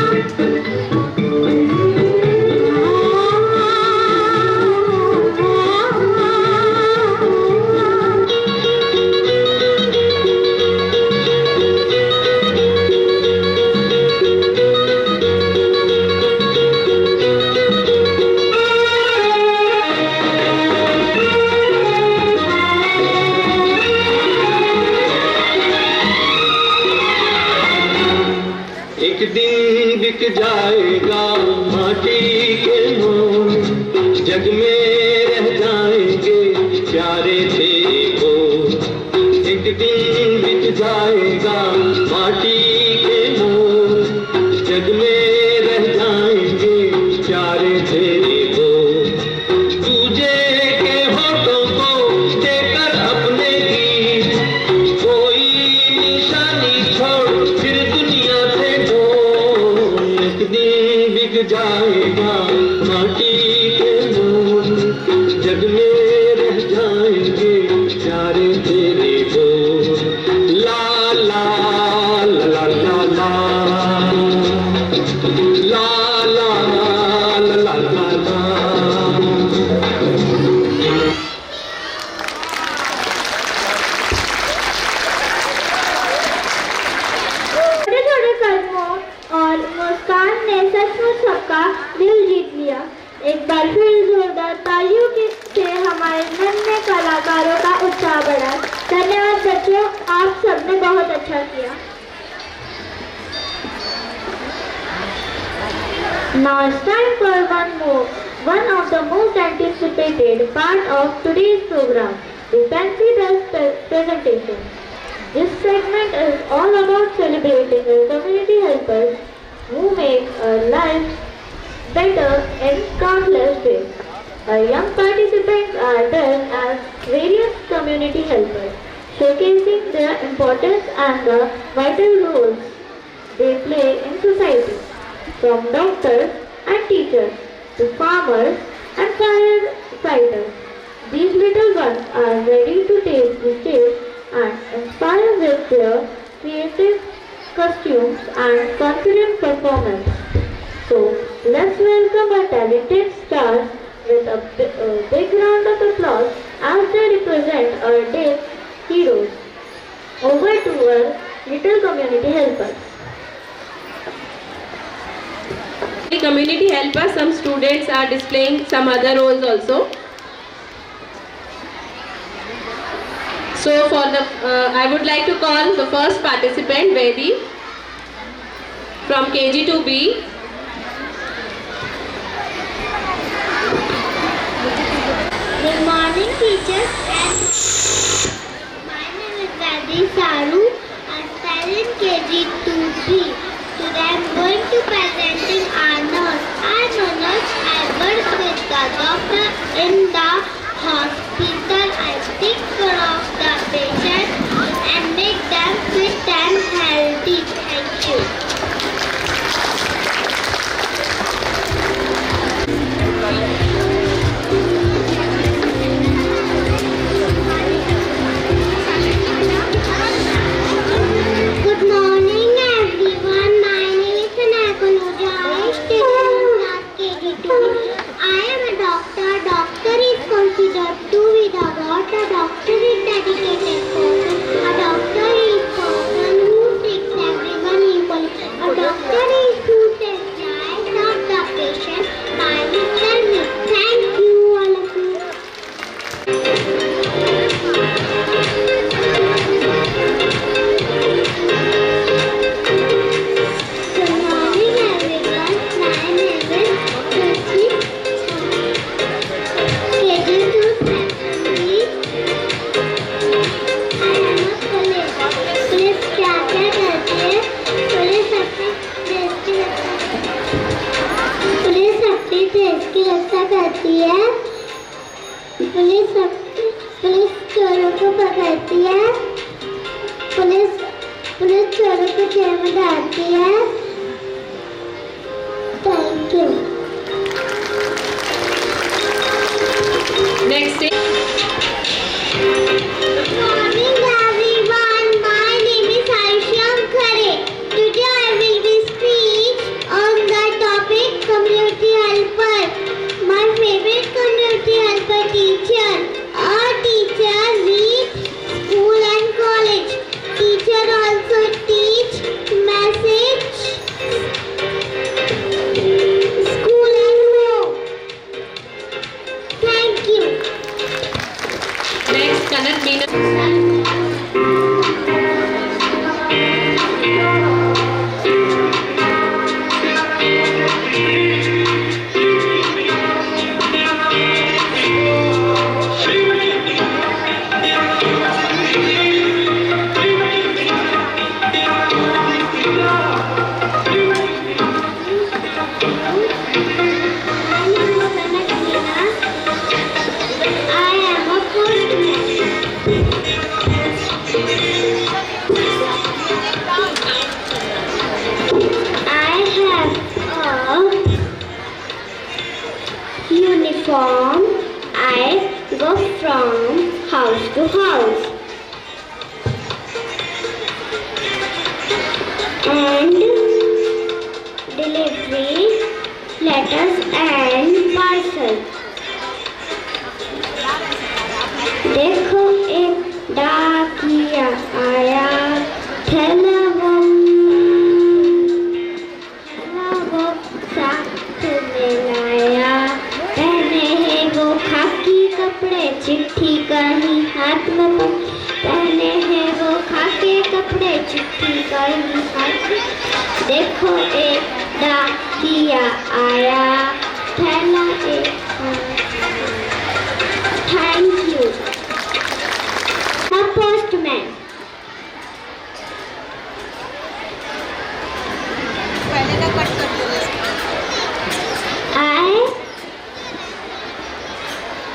एक दिन बिक जाएगा माटी के मोल जग में रह जाएंगे प्यारे थे वो एक दिन बिक जाएगा माटी के मोल जग में रह जाएंगे प्यारे थे वो तुझे के होठों को देकर अपने गीत कोई निशानी छोड़ फिर दुनिया से एक दिन बिक जाएगा माटी के मोल जग में रह जाएंगे प्यारे तेरे बोल ला ला ला ला ला ला ला ला ला ला छोटे कदमों और मुस्कान ने सचमुच सबका दिल जीत लिया। एक बार फिर जोरदार तालियों से हमारे नन्हे कलाकारों का उत्साह बढ़ा। धन्यवाद बच्चों, आप सबने बहुत अच्छा किया। Now it's time for one of the most anticipated part of today's program, the Fancy Dress presentation. This segment is all about celebrating our community helpers who make our lives better in countless ways. Our young participants are dressed as various community helpers, showcasing their importance and the vital roles they play in society. From doctors and teachers to farmers and firefighters, These little ones are ready to take the stage and inspire with their creative costumes and confident performance. So, let's welcome our talented stars with a big round of applause as they represent our day's heroes. Over to our little community helpers. The community helpers, some students are displaying some other roles also. So for the, I would like to call the first participant, Vedi, from KG to B. Good morning, teachers. My name is Vedi Saru. I'm studying KG 2-3. Today I'm going to presenting our nurse. I'm a nurse. I work with the doctor in the hospital. I take care of the patient and make them fit and healthy. Thank you. Good morning everyone. My name is Sanakaloja. I stay in class KG2. I am a doctor. Doctor is considered to be the what? A doctor is dedicated person. A doctor is person who takes everyone equally. A doctor is who takes lives of the patient by his service. Thank you all of you. Good morning everyone. My name is Sushi. KG2 secondary. I am a police. Police क्या क्या करती है? पुलिस अपने देश की रक्षा करती है। पुलिस चोरों को पकड़ती है। पुलिस चोरों को जेल में डालती है। Thank you. Next is Good morning everyone. My name is Aishyam Khare. Today I will be speech on the topic community helper. My favorite community helper teacher. Our teacher reads school and college. Teacher also teach message school and home. Thank you. next Kanat Meena. I am a postman. I have a uniform. I go from house to house and delivery letters and parcels. देखो एक डाकिया आया थैला वो साथ में लाया। पहने हैं वो खाकी कपड़े चिट्ठी कहीं हाथ में पहने हैं वो खाकी कपड़े चिट्ठी कहीं हाथ में। देखो एक डाकिया आया थैला एक। Thank you. A postman.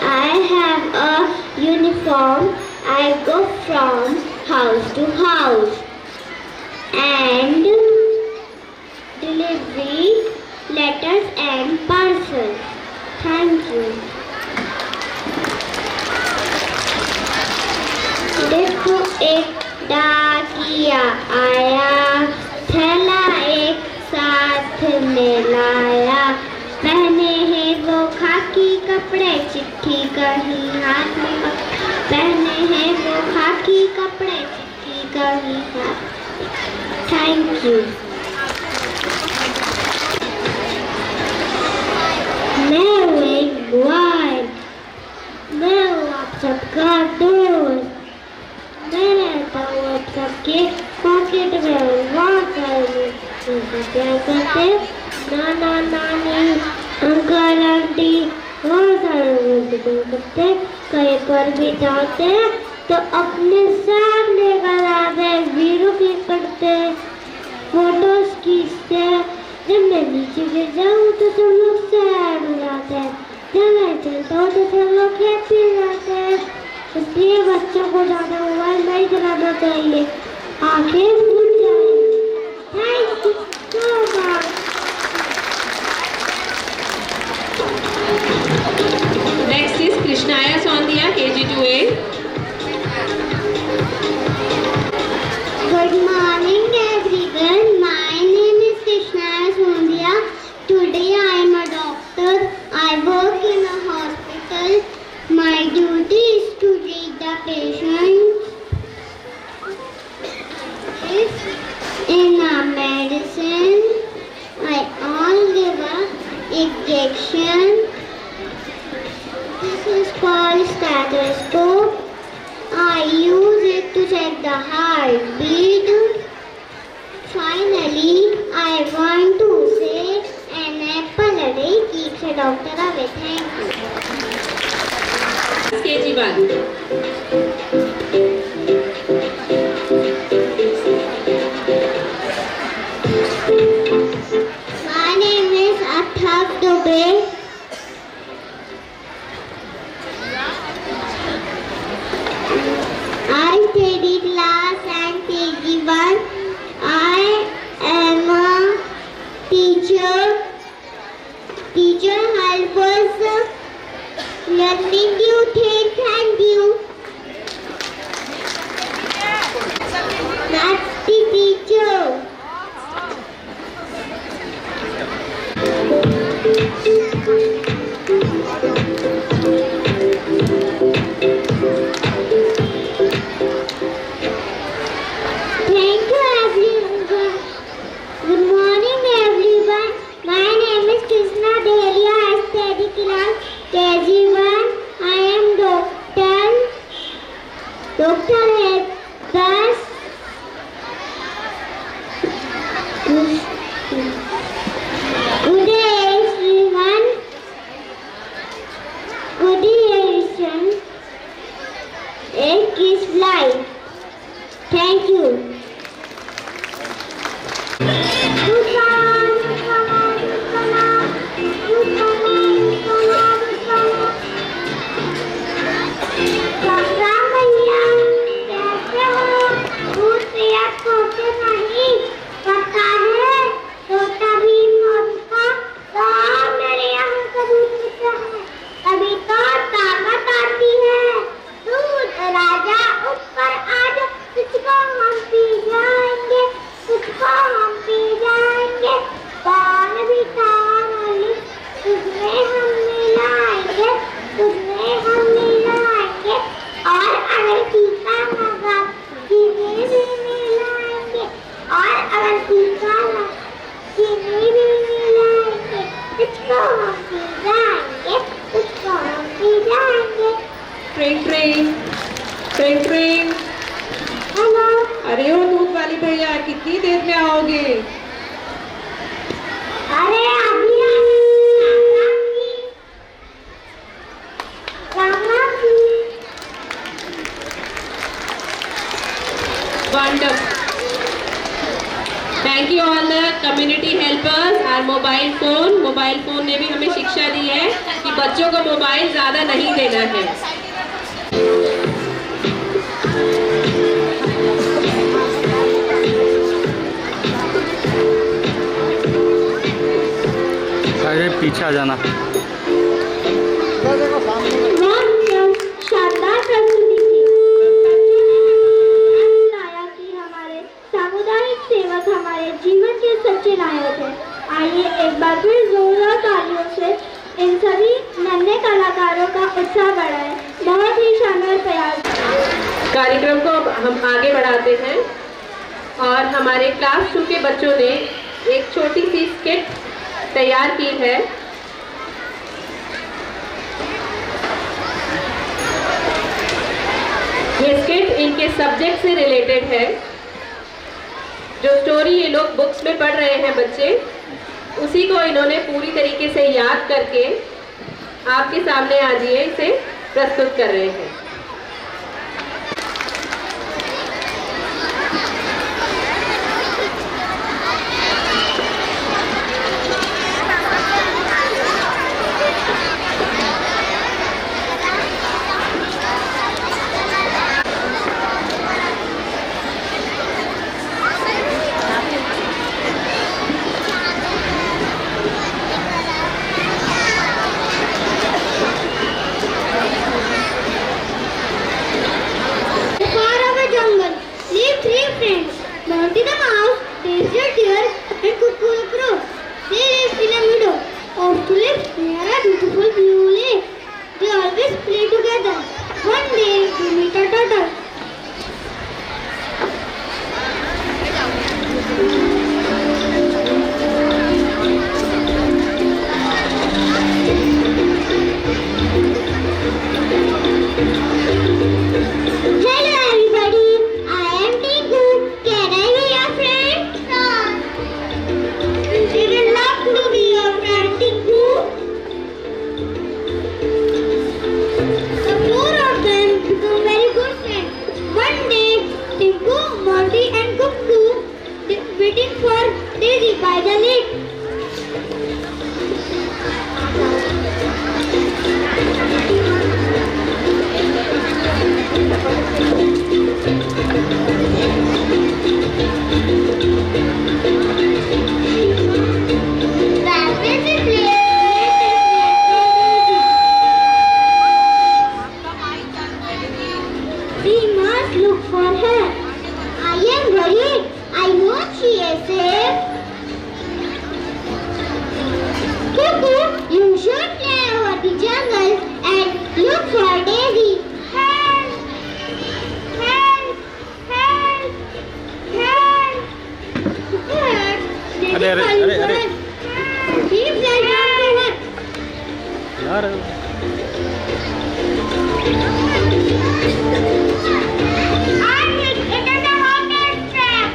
I have a uniform. I go from house to house and delivery letters and parcels. Thank you. एक डाकिया आया, थैला एक साथ में लाया। पहने हैं वो खाकी कपड़े, चिट्ठी कहीं हाथ में पहने हैं वो खाकी कपड़े, चिट्ठी कहीं हाथ। Thank you. मैं हूँ एक मोबाइल, मैं हूँ आप सबका दोस्त। मैं रहता हूँ आप सबके पॉकेट में। वहाँ पर क्या करते, नाना नानी अंकल आंटी बहुत सारे लोग करते। कहीं पर भी जाते तो अपने साथ लेकर आते, वीडियो क्लिक करते, फोटोज खींचते। जब मैं नीचे गिर जाऊँ तो सब लोग सैड हो जाते हैं, जब मैं चलता हूँ तो सब लोग हैप्पी हो जाते हैं। इसलिए बच्चों को ज़्यादा मोबाइल नहीं चलाना चाहिए, आंखें फूट जाएंगी। Thank you so much. Next is Krishnaya Sondhiya, KG2A. Good morning everyone. My name is Krishnaya Sondhiya. Today I am a doctor. I work in a hospital. My duty is to treat the patients. In a medicine, I all give a injection. This is called stethoscope. I use it to check the heartbeat. Finally, I want to say an apple a day keeps a doctor away. Thank you. KG1. My name is Athak Dubey. I study class and KG1. I am a teacher. Teacher help us learning new things. Thank you. That's the teacher. Thank you everyone. Good morning everyone. My name is Krishna Delia. I study class KG1. I am doctor. Doctor Hector. Good day everyone. Good day everyone. Egg is life. Thank you. अभी तो ताकत आती है। दूध राजा ऊपर आज तुझको हम पी जाएंगे, तुझको हम पी जाएंगे। कौन भी ताली तुझमें हम मिलाएंगे, तुझमें हम मिलाएंगे। और अगर टीका लगा चीनी भी मिलाएंगे, और अगर टीका लगा चीनी भी मिलाएंगे। तुझको हम पी जाएंगे, तुझको हम पी जाएंगे। Train train train train. Hello. अरे ओ दूध वाली भैया, कितनी देर में आओगे? अरे अभी Wonderful. Thank you all the community helpers. और मोबाइल फोन ने भी हमें शिक्षा दी है कि बच्चों को मोबाइल ज़्यादा नहीं देना है। अरे पीछे आ जाना। शानदार प्रस्तुति थी। कार्यक्रम को अब हम आगे बढ़ाते हैं और हमारे क्लास 2 के बच्चों ने एक छोटी सी स्किट तैयार की है। ये स्किट इनके सब्जेक्ट से रिलेटेड है। जो स्टोरी ये लोग बुक्स में पढ़ रहे हैं बच्चे, उसी को इन्होंने पूरी तरीके से याद करके आपके सामने आज ये इसे प्रस्तुत कर रहे हैं। Monty the mouse, Daisy the deer, and Cuckoo the crow. They lived in a meadow of tulips near a beautiful blue lake. They always play together. One day they meet a turtle. Waiting for Daisy by the lake. We must look for her. I am worried. I know she is safe. Cuckoo, you should play over the jungle and look for Daisy. Help! Help! Help! Help! But Daisy calling for us. He flies down to her. I think it is a rocket trap.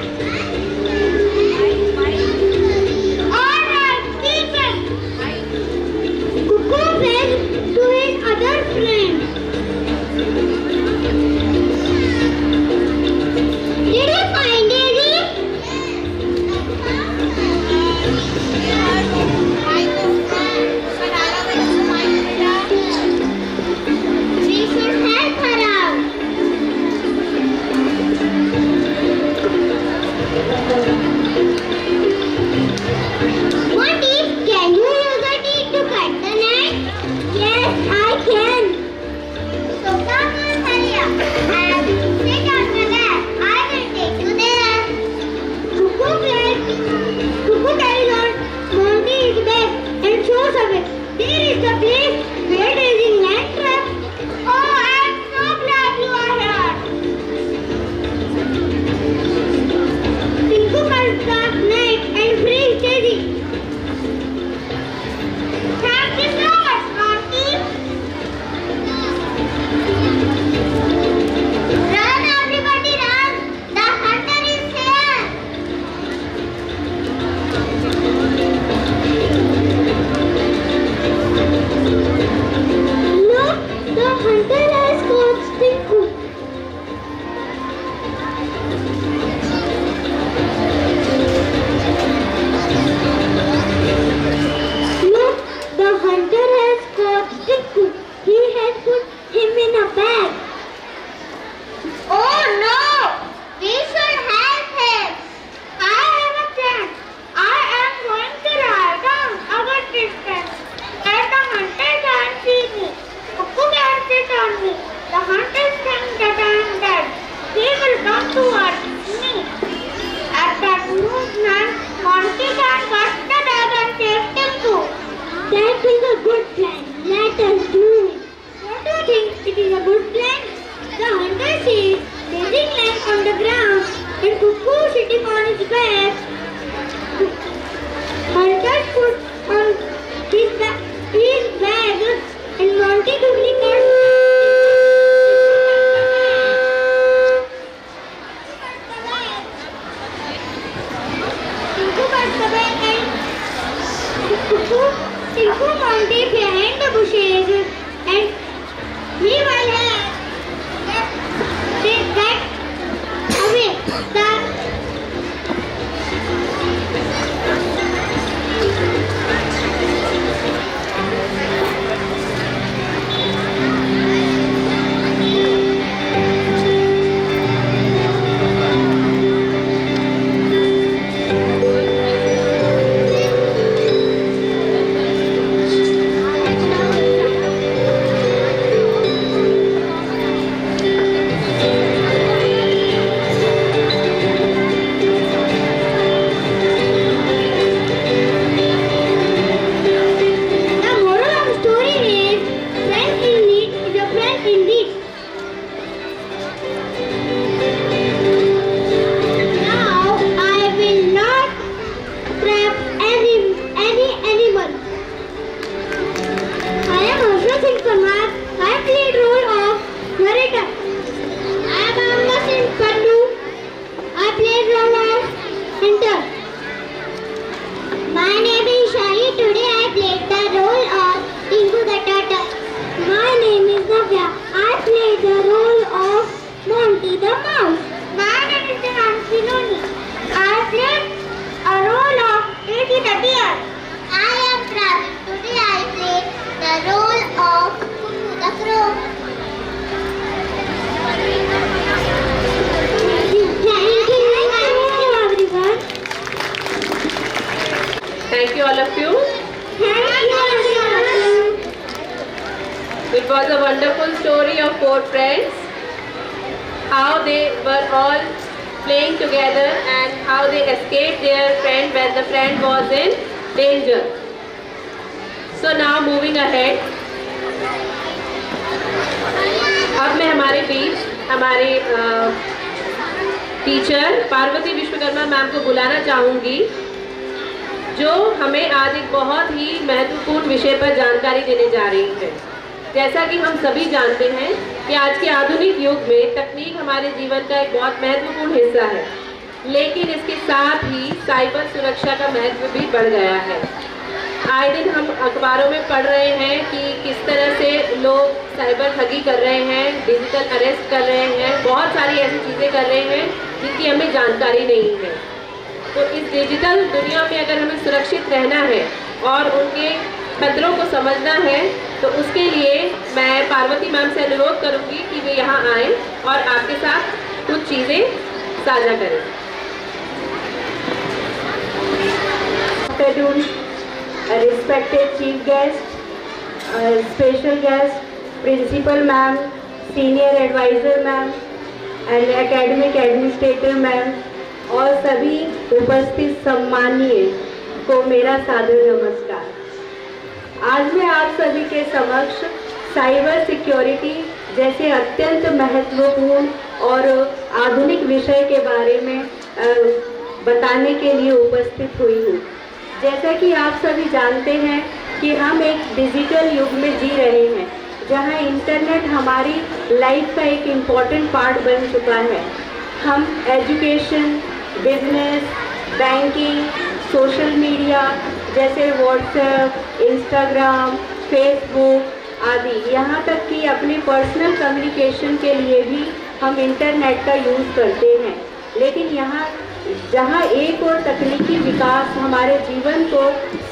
bag. Hunter put on his bag and Monty quickly cut. Tinku Monty behind the bushes and meanwhile they got away. Thank you all of you. It was a wonderful story of 4 friends, how they were all playing together and how they escaped their friend when the friend was in danger. So now moving ahead, अब मैं हमारे बीच हमारे टीचर पार्वती विश्वकर्मा मैम को बुलाना चाहूँगी, जो हमें आज एक बहुत ही महत्वपूर्ण विषय पर जानकारी देने जा रही है। जैसा कि हम सभी जानते हैं कि आज के आधुनिक युग में तकनीक हमारे जीवन का एक बहुत महत्वपूर्ण हिस्सा है, लेकिन इसके साथ ही साइबर सुरक्षा का महत्व भी बढ़ गया है। आए दिन हम अखबारों में पढ़ रहे हैं कि किस तरह से लोग साइबर ठगी कर रहे हैं, डिजिटल अरेस्ट कर रहे हैं, बहुत सारी ऐसी चीज़ें कर रहे हैं जिनकी हमें जानकारी नहीं है। तो इस डिजिटल दुनिया में अगर हमें सुरक्षित रहना है और उनके खतरों को समझना है, तो उसके लिए मैं पार्वती मैम से अनुरोध करूंगी कि वे यहाँ आएँ और आपके साथ कुछ चीज़ें साझा करें। Respected chief guest, special guest, principal ma'am, senior advisor ma'am and academic administrator ma'am और सभी उपस्थित सम्मानीय को मेरा सादर नमस्कार। आज मैं आप सभी के समक्ष साइबर सिक्योरिटी जैसे अत्यंत महत्वपूर्ण और आधुनिक विषय के बारे में बताने के लिए उपस्थित हुई हूँ। जैसा कि आप सभी जानते हैं कि हम एक डिजिटल युग में जी रहे हैं, जहां इंटरनेट हमारी लाइफ का एक इम्पॉर्टेंट पार्ट बन चुका है। हम education, business, banking, social media जैसे व्हाट्सएप, इंस्टाग्राम, फेसबुक आदि, यहाँ तक कि अपने पर्सनल कम्युनिकेशन के लिए भी हम इंटरनेट का यूज़ करते हैं। लेकिन जहाँ एक और तकनीकी विकास हमारे जीवन को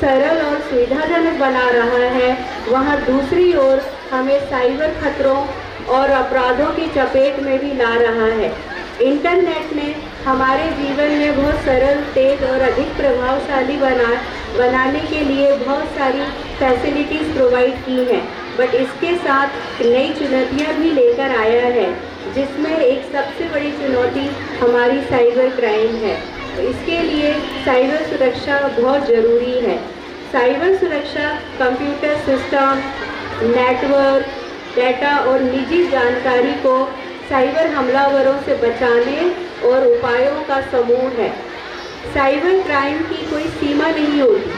सरल और सुविधाजनक बना रहा है, वहाँ दूसरी ओर हमें साइबर खतरों और अपराधों की चपेट में भी ला रहा है। इंटरनेट ने हमारे जीवन में बहुत सरल, तेज़ और अधिक प्रभावशाली बनाने के लिए बहुत सारी फैसिलिटीज़ प्रोवाइड की हैं, बट इसके साथ नई चुनौतियाँ भी लेकर आया है, जिसमें एक सबसे बड़ी चुनौती हमारी साइबर क्राइम है। तो इसके लिए साइबर सुरक्षा बहुत ज़रूरी है। साइबर सुरक्षा कंप्यूटर सिस्टम, नेटवर्क, डेटा और निजी जानकारी को साइबर हमलावरों से बचाने और उपायों का समूह है। साइबर क्राइम की कोई सीमा नहीं होती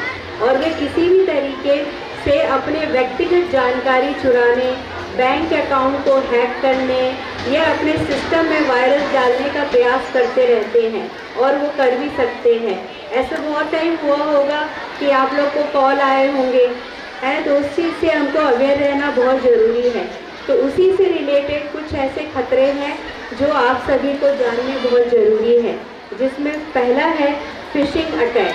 और वे किसी भी तरीके से अपने व्यक्तिगत जानकारी चुराने, बैंक अकाउंट को हैक करने या अपने सिस्टम में वायरस डालने का प्रयास करते रहते हैं और वो कर भी सकते हैं। ऐसा बहुत टाइम हुआ होगा कि आप लोग को कॉल आए होंगे, है, तो उस चीज़ से हमको अवेयर रहना बहुत ज़रूरी है। तो उसी से रिलेटेड कुछ ऐसे खतरे हैं जो आप सभी को जानने बहुत ज़रूरी है, जिसमें पहला है phishing attack.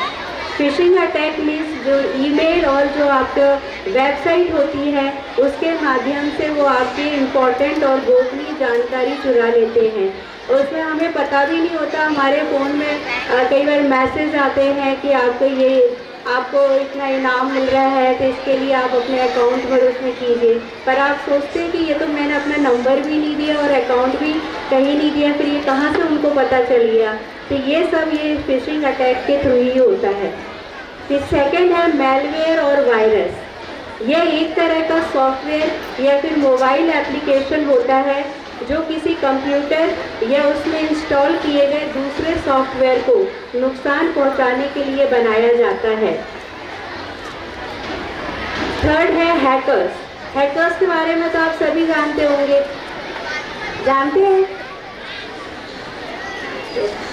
Phishing attack means जो ईमेल और जो आपका वेबसाइट होती है उसके माध्यम से वो आपकी इम्पोर्टेंट और गोपनीय जानकारी चुरा लेते हैं और उसमें हमें पता भी नहीं होता। हमारे फ़ोन में कई बार मैसेज आते हैं कि आपको इतना इनाम मिल रहा है तो इसके लिए आप अपने अकाउंट पर उसमें कीजिए, पर आप सोचते हैं कि ये तो मैंने अपना नंबर भी नहीं दिया और अकाउंट भी कहीं नहीं दिया, फिर ये कहाँ से उनको पता चल गया। तो ये सब ये फिशिंग अटैक के थ्रू ही होता है। फिर सेकंड है मैलवेयर और वायरस। यह एक तरह का सॉफ्टवेयर या फिर मोबाइल एप्लीकेशन होता है जो किसी कंप्यूटर या उसमें इंस्टॉल किए गए दूसरे सॉफ्टवेयर को नुकसान पहुंचाने के लिए बनाया जाता है। थर्ड है हैकर्स। हैकर्स के बारे में तो आप सभी जानते होंगे, जानते हैं?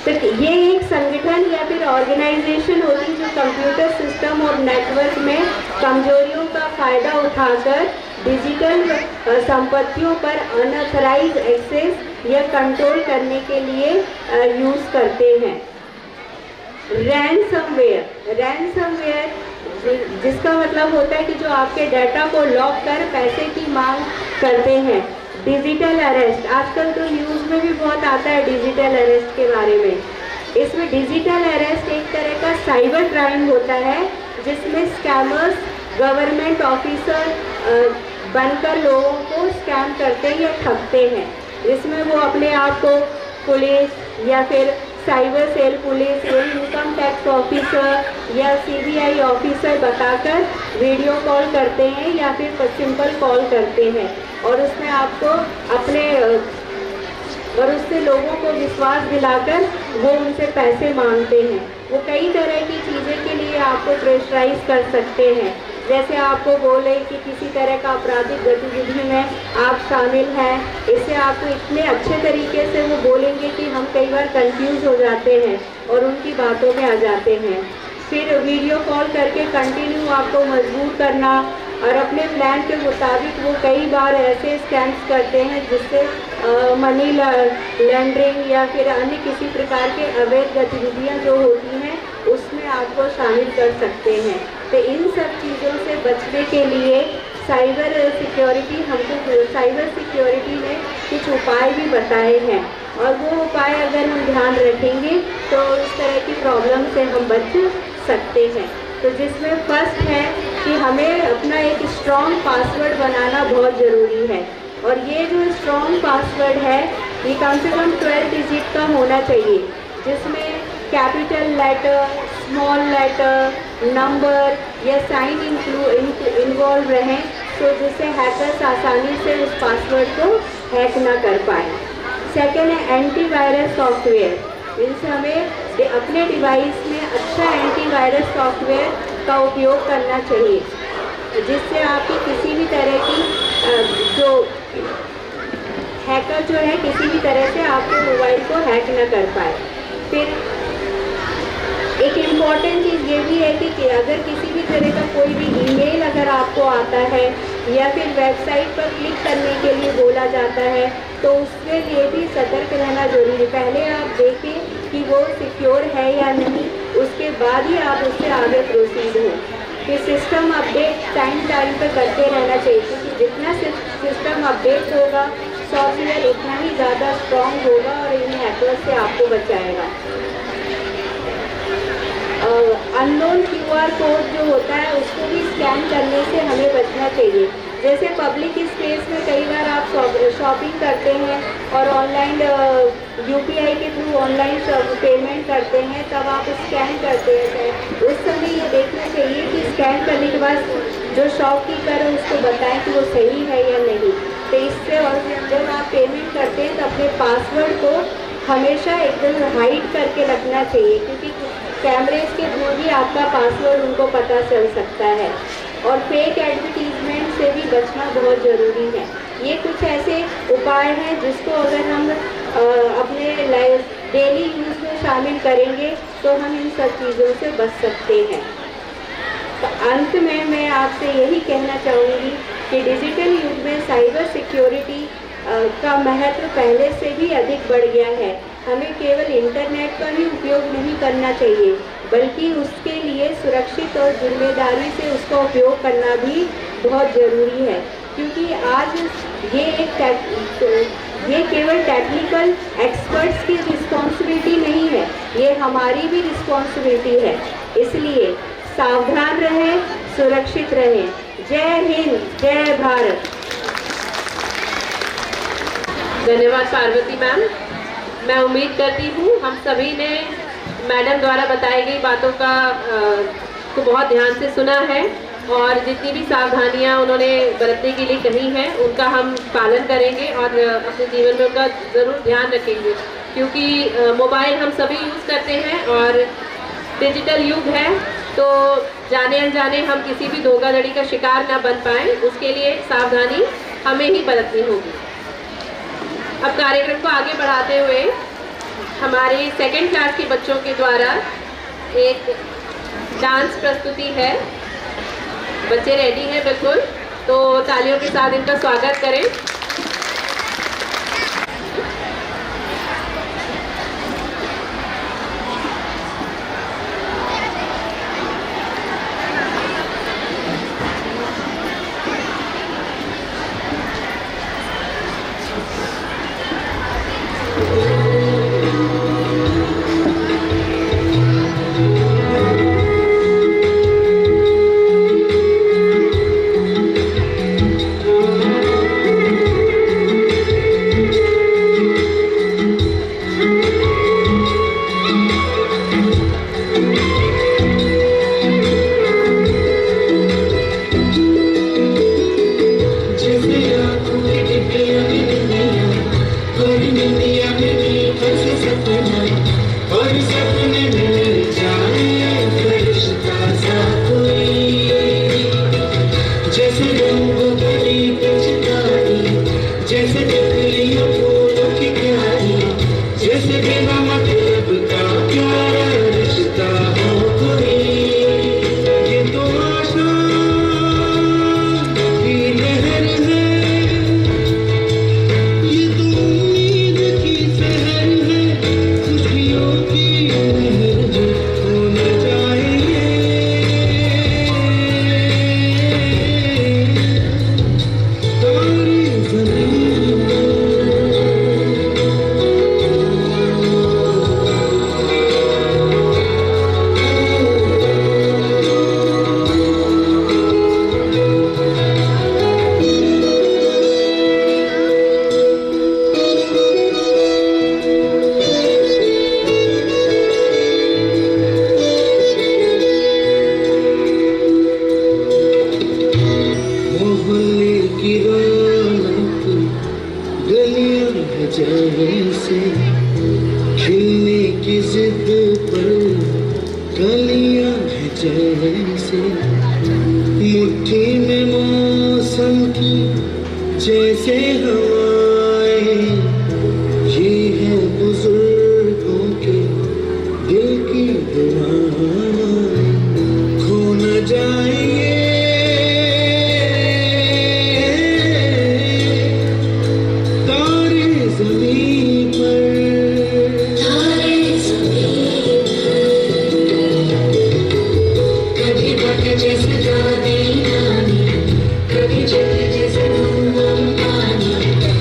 तो ये एक संगठन या फिर ऑर्गेनाइजेशन होती है जो कंप्यूटर सिस्टम और नेटवर्क में कमजोरियों का फायदा उठाकर डिजिटल संपत्तियों पर अनऑथराइज्ड एक्सेस या कंट्रोल करने के लिए यूज़ करते हैं। रैनसमवेयर जिसका मतलब होता है कि जो आपके डाटा को लॉक कर पैसे की मांग करते हैं। डिजिटल अरेस्ट, आजकल तो न्यूज़ में भी बहुत आता है डिजिटल अरेस्ट के बारे में। इसमें डिजिटल अरेस्ट एक तरह का साइबर क्राइम होता है जिसमें स्कैमर्स गवर्नमेंट ऑफिसर बनकर लोगों को स्कैम करते हैं या ठगते हैं, जिसमें वो अपने आप को पुलिस या फिर साइबर सेल पुलिस या इनकम टैक्स ऑफिसर या सीबीआई ऑफिसर बताकर वीडियो कॉल करते हैं या फिर सिंपल कॉल करते हैं और उसमें आपको और उससे लोगों को विश्वास दिलाकर वो उनसे पैसे मांगते हैं। वो कई तरह की चीज़ें के लिए आपको प्रेशराइज कर सकते हैं, जैसे आपको बोले कि किसी तरह का आपराधिक गतिविधि में आप शामिल हैं। इससे आपको इतने अच्छे तरीके से वो बोलेंगे कि हम कई बार कंफ्यूज हो जाते हैं और उनकी बातों में आ जाते हैं। फिर वीडियो कॉल करके कंटिन्यू आपको मजबूर करना और अपने प्लान के मुताबिक वो कई बार ऐसे स्कैम्स करते हैं जिससे मनी लॉन्ड्रिंग या फिर अन्य किसी प्रकार के अवैध गतिविधियां जो होती हैं उसमें आपको शामिल कर सकते हैं। तो इन सब चीज़ों से बचने के लिए साइबर सिक्योरिटी ने कुछ उपाय भी बताए हैं और वो उपाय अगर हम ध्यान रखेंगे तो इस तरह की प्रॉब्लम से हम बच सकते हैं। तो जिसमें फर्स्ट है कि हमें अपना एक स्ट्रॉन्ग पासवर्ड बनाना बहुत ज़रूरी है और ये जो स्ट्रॉन्ग पासवर्ड है ये कम से कम 12 डिजिट का होना चाहिए, जिसमें capital letter, small letter, number या साइन इन्वॉल्व रहें तो जिससे हैकर्स आसानी से उस पासवर्ड को हैक ना कर पाए। सेकेंड है एंटीवायरस सॉफ्टवेयर। इनसे हमें अपने डिवाइस में अच्छा एंटीवायरस सॉफ्टवेयर का उपयोग करना चाहिए जिससे आपकी किसी भी तरह की जो हैकर जो है किसी भी तरह से आपके मोबाइल को हैक ना कर पाए। फिर एक इम्पॉर्टेंट चीज़ ये भी है कि अगर किसी भी तरह का कोई भी ईमेल अगर आपको आता है या फिर वेबसाइट पर क्लिक करने के लिए बोला जाता है तो उसके लिए भी सतर्क रहना जरूरी है। पहले आप देखें कि वो सिक्योर है या नहीं, उसके बाद ही आप उससे आगे प्रोसीड हो। फिर सिस्टम अपडेट टाइम पर करते रहना चाहिए क्योंकि जितना सिस्टम अपडेट होगा सॉफ्टवेयर उतना ही ज़्यादा स्ट्रॉन्ग होगा और इन हैकर्स से आपको बचाएगा। अननोन QR कोड जो होता है उसको भी स्कैन करने से हमें बचना चाहिए। जैसे पब्लिक स्पेस में कई बार आप शॉपिंग करते हैं और ऑनलाइन UPI के थ्रू ऑनलाइन पेमेंट करते हैं, तब आप स्कैन करते हैं। उस समय ये देखना चाहिए कि स्कैन करने के बाद जो शॉपकीपर है उसको बताएं कि वो सही है या नहीं। तो इससे और जब आप पेमेंट करते हैं तो अपने पासवर्ड को हमेशा एकदम हाइड करके रखना चाहिए क्योंकि कैमरेज के थ्रू भी आपका पासवर्ड उनको पता चल सकता है। और फेक एडवर्टीजमेंट से भी बचना बहुत ज़रूरी है। ये कुछ ऐसे उपाय हैं जिसको अगर हम अपने डेली यूज़ में शामिल करेंगे तो हम इन सब चीज़ों से बच सकते हैं। तो अंत में मैं आपसे यही कहना चाहूँगी कि डिजिटल युग में साइबर सिक्योरिटी का महत्व पहले से भी अधिक बढ़ गया है। हमें केवल इंटरनेट का ही उपयोग नहीं करना चाहिए, बल्कि उसके लिए सुरक्षित और जिम्मेदारी से उसका उपयोग करना भी बहुत ज़रूरी है। क्योंकि आज ये केवल टेक्निकल एक्सपर्ट्स की रिस्पॉन्सिबिलिटी नहीं है, ये हमारी भी रिस्पॉन्सिबिलिटी है। इसलिए सावधान रहें, सुरक्षित रहें। जय हिंद, जय भारत। धन्यवाद पार्वती मैम। मैं उम्मीद करती हूँ हम सभी ने मैडम द्वारा बताई गई बातों को बहुत ध्यान से सुना है और जितनी भी सावधानियाँ उन्होंने बरतने के लिए कही हैं उनका हम पालन करेंगे और अपने जीवन में उनका ज़रूर ध्यान रखेंगे। क्योंकि मोबाइल हम सभी यूज़ करते हैं और डिजिटल युग है, तो जाने अनजाने हम किसी भी धोखाधड़ी का शिकार ना बन पाएँ, उसके लिए सावधानी हमें ही बरतनी होगी। अब कार्यक्रम को आगे बढ़ाते हुए हमारे सेकंड क्लास के बच्चों के द्वारा एक डांस प्रस्तुति है। बच्चे रेडी हैं बिल्कुल, तो तालियों के साथ इनका स्वागत करें। जैसे दादी नानी, कभी जैसे जैसे हम पानी।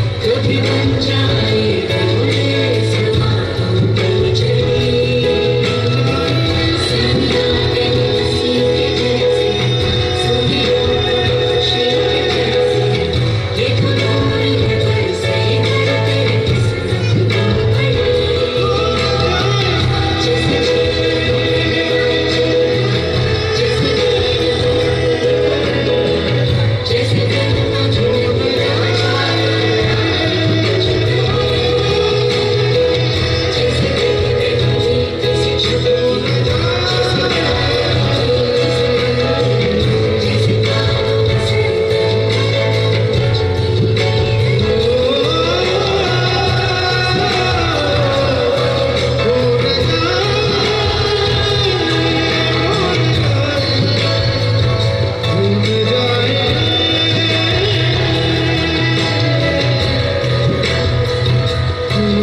इस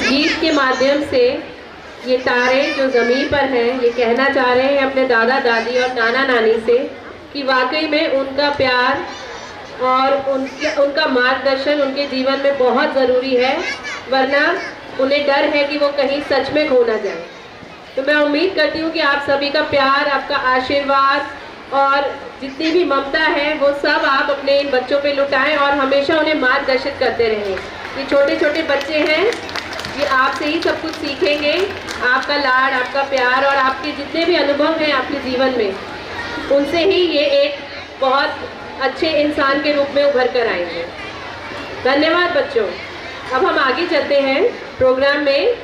गीत के माध्यम से ये तारे जो ज़मीन पर हैं ये कहना चाह रहे हैं अपने दादा दादी और नाना नानी से कि वाकई में उनका प्यार और उनका मार्गदर्शन उनके जीवन में बहुत ज़रूरी है, वरना उन्हें डर है कि वो कहीं सच में खो ना जाए। तो मैं उम्मीद करती हूँ कि आप सभी का प्यार, आपका आशीर्वाद और जितनी भी ममता है वो सब आप अपने इन बच्चों पे लुटाएं और हमेशा उन्हें मार्गदर्शित करते रहें। ये छोटे छोटे बच्चे हैं, ये आपसे ही सब कुछ सीखेंगे, आपका लाड, आपका प्यार और आपके जितने भी अनुभव हैं आपके जीवन में, उनसे ही ये एक बहुत अच्छे इंसान के रूप में उभर कर आएंगे। धन्यवाद बच्चों। अब हम आगे चलते हैं प्रोग्राम में।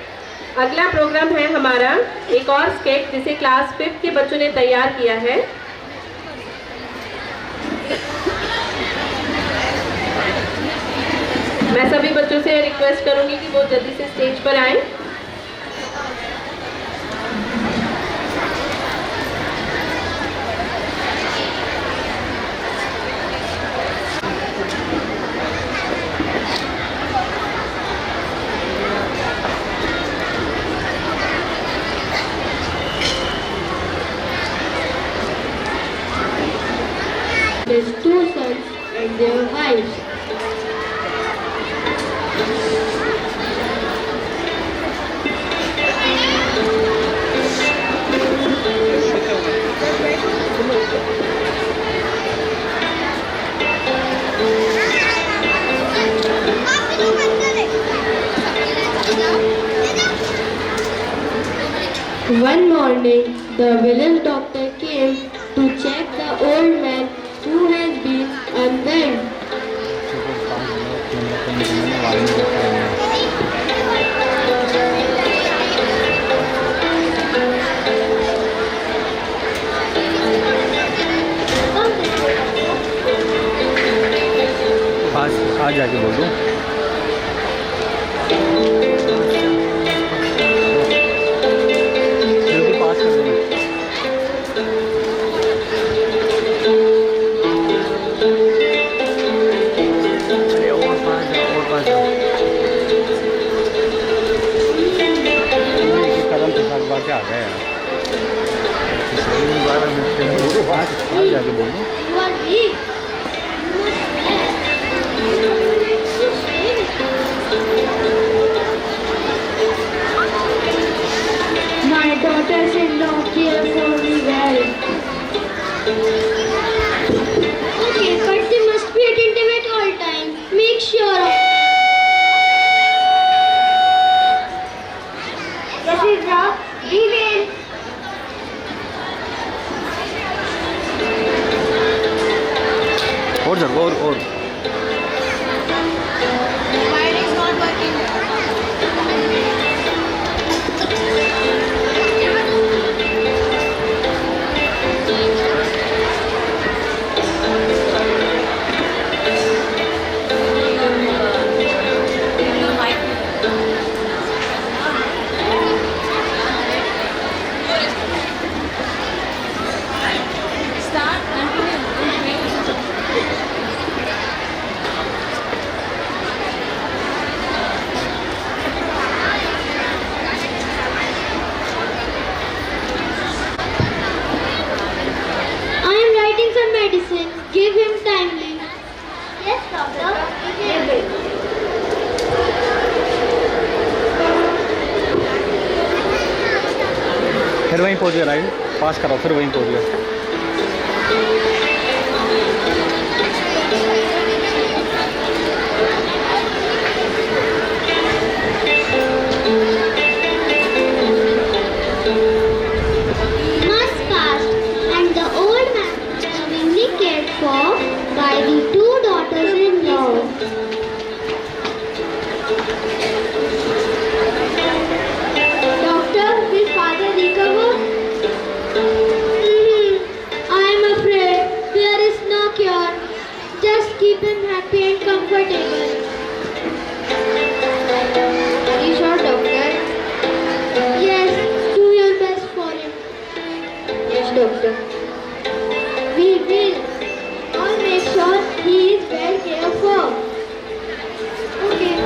अगला प्रोग्राम है हमारा एक और स्केच जिसे क्लास 5 के बच्चों ने तैयार किया है। मैं सभी बच्चों से रिक्वेस्ट करूंगी कि वो जल्दी से स्टेज पर आएं। His two sons and their wives. One morning, the village doctor came to check the old man who has been unwell. आज जाके बोल दो। पास कर दो। अरे और पास जाओ, और पास जाओ। कदम के साथ बात आ गया। आज जाके बोल दो। My daughter-in-law cares for me well. Okay, but they must be attentive at all times. Make sure of this is the reveal. और जरूर और medicine. Give him timely. Yes, doctor. Give it. फिर वहीं पहुंच गया, राइट पास करो, फिर वहीं पहुंच गया। By the two daughters-in-law. Doctor, will father recover? I am afraid there is no cure. happy and comfortable. Are you sure, doctor? Yes, do your best for him. Yes, doctor. We will all make sure he is well cared for. Okay.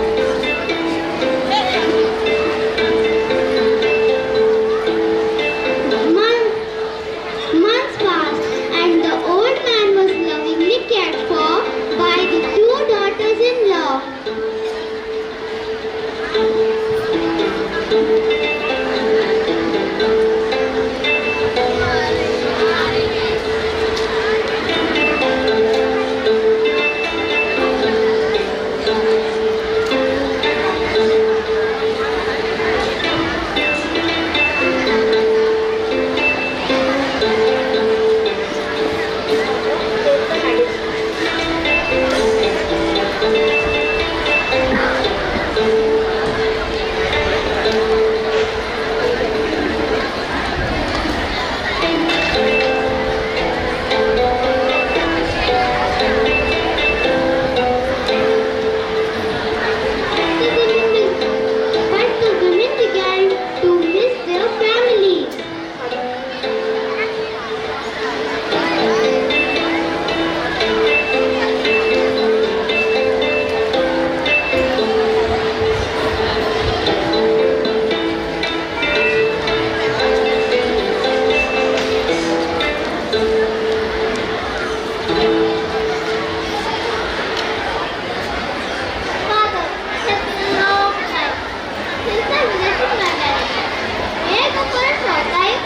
Months passed and the old man was lovingly cared for by the two daughters-in-law. But the women began to miss their families. Father, it has been a long time since I visited my parents. May I go for a short time?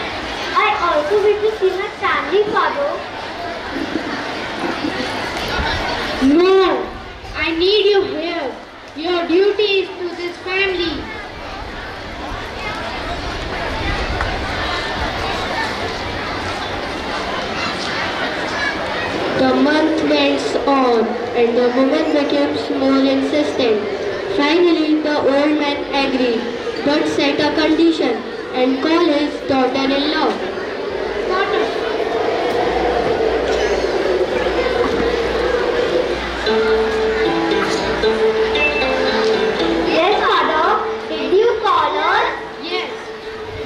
I also wish to see my family, Father. No, I need you here. Your duty is to this family. The month went on, and the woman became more insistent. Finally, the old man agreed, but set a condition and called his daughter-in-law. Yes, Father. Did you call us? Yes,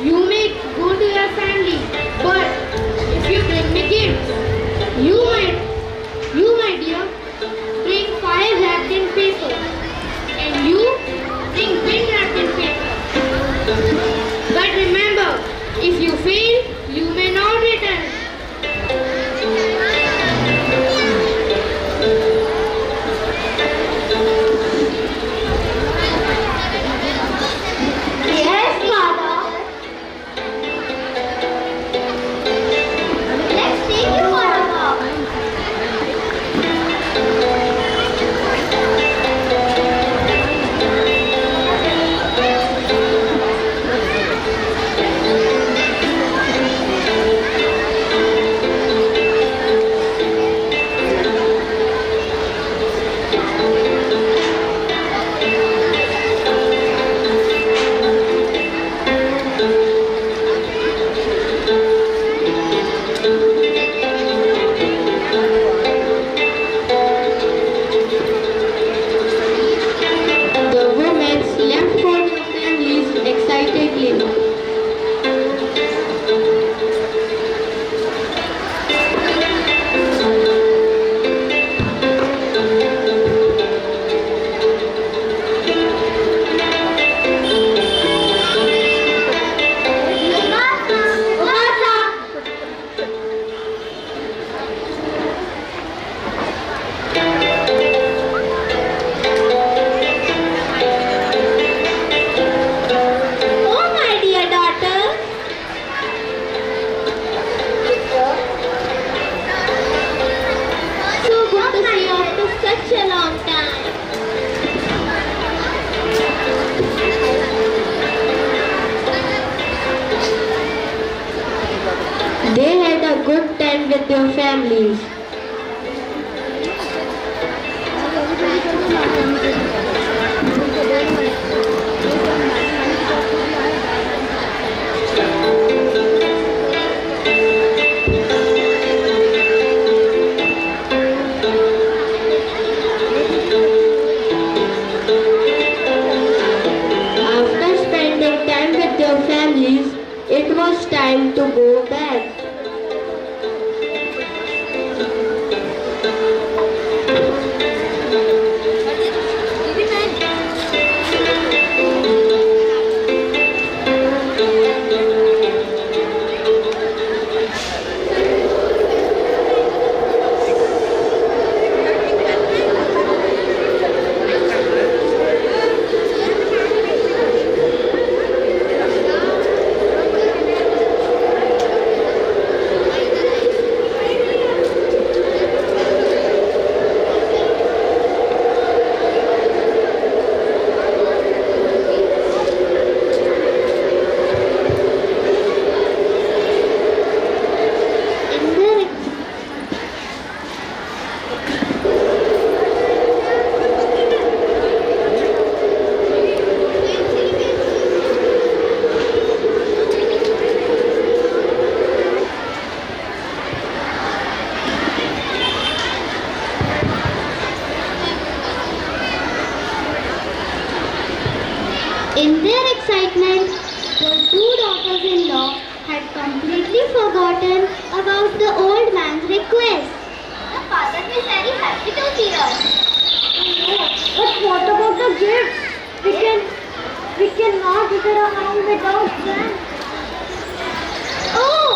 you may go to your family, but if you bring me gifts, you my dear, bring fire wrapped in paper, and you bring wind wrapped in paper. But remember, if you fail, you may not return. Yes, Father. Let's take you for a walk. The women left for their families excitedly. Oh, my dear daughter. So good to see you after such a long time. They had a good time with their families. In their excitement, the two daughters-in-law had completely forgotten about the old man's request. The father is very happy to see us. But what about the gifts? We cannot get around without them. Oh,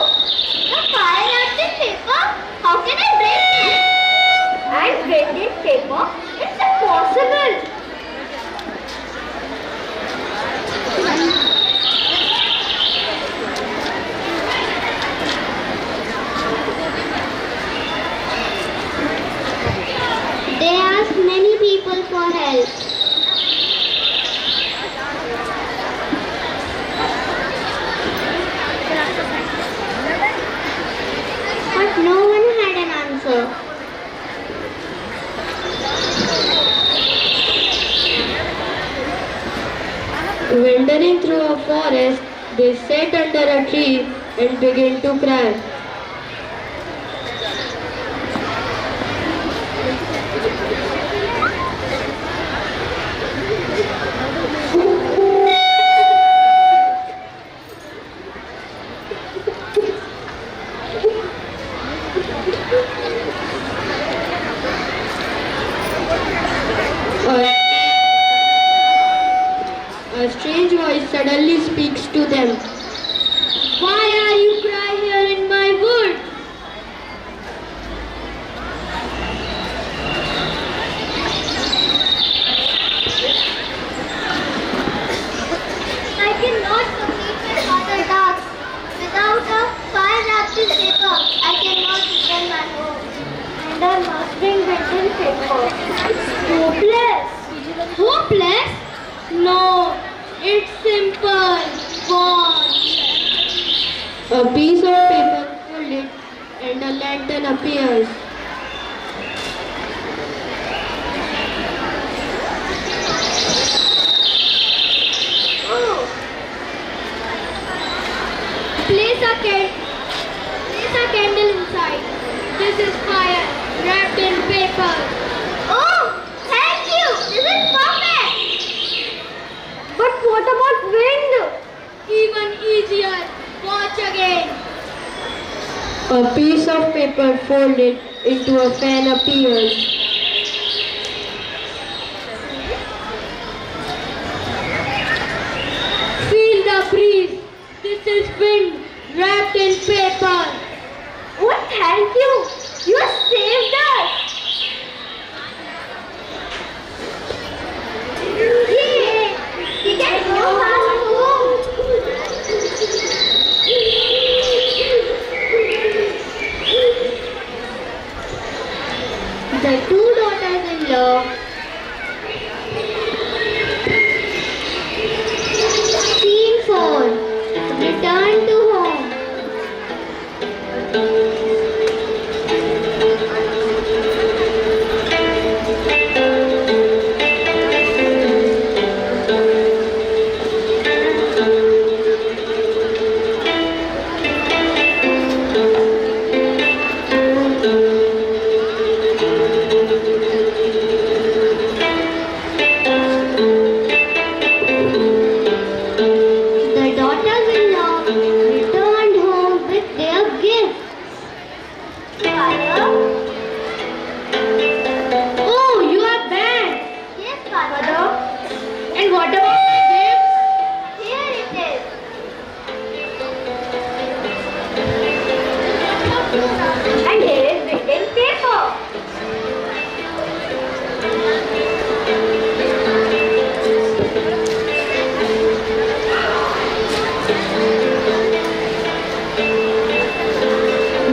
the fire wrapped paper? How can I break it? And break paper? It's impossible. They asked many people for help. But no one had an answer. Wandering through a forest, they sat under a tree and began to cry. A strange voice suddenly speaks to them. Why are you crying here in my woods? I cannot complete my father task. Without a fire wrapped paper, I cannot return my home. And I must bring written paper. Hopeless. Hopeless? No, it's simple. Watch. A piece of paper folded and a lantern appears. Oh, Place a candle inside. This is fire wrapped in paper. oh, thank you. This is perfect. But what about wind? Even easier. Watch again. A piece of paper folded into a fan appears. Feel the breeze. This is wind wrapped in paper. Oh, thank you. You saved us. Yay! We can go fast home. The two daughters-in-law Scene 4. Return to home. The daughters-in-law returned home with their gifts. Father? Oh, you are back. Yes, Father. And what about the gifts? Here it is. And here is written paper.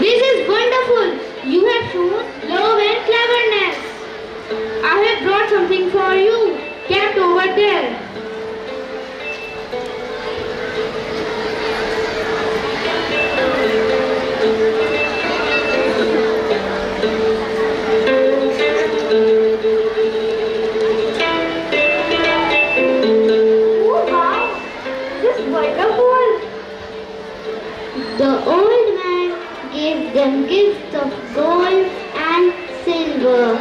This is wonderful. You have shown love and cleverness. I have brought something for you, kept over there. Oh, wow. This is wonderful. The old man gave them gifts of gold and silver.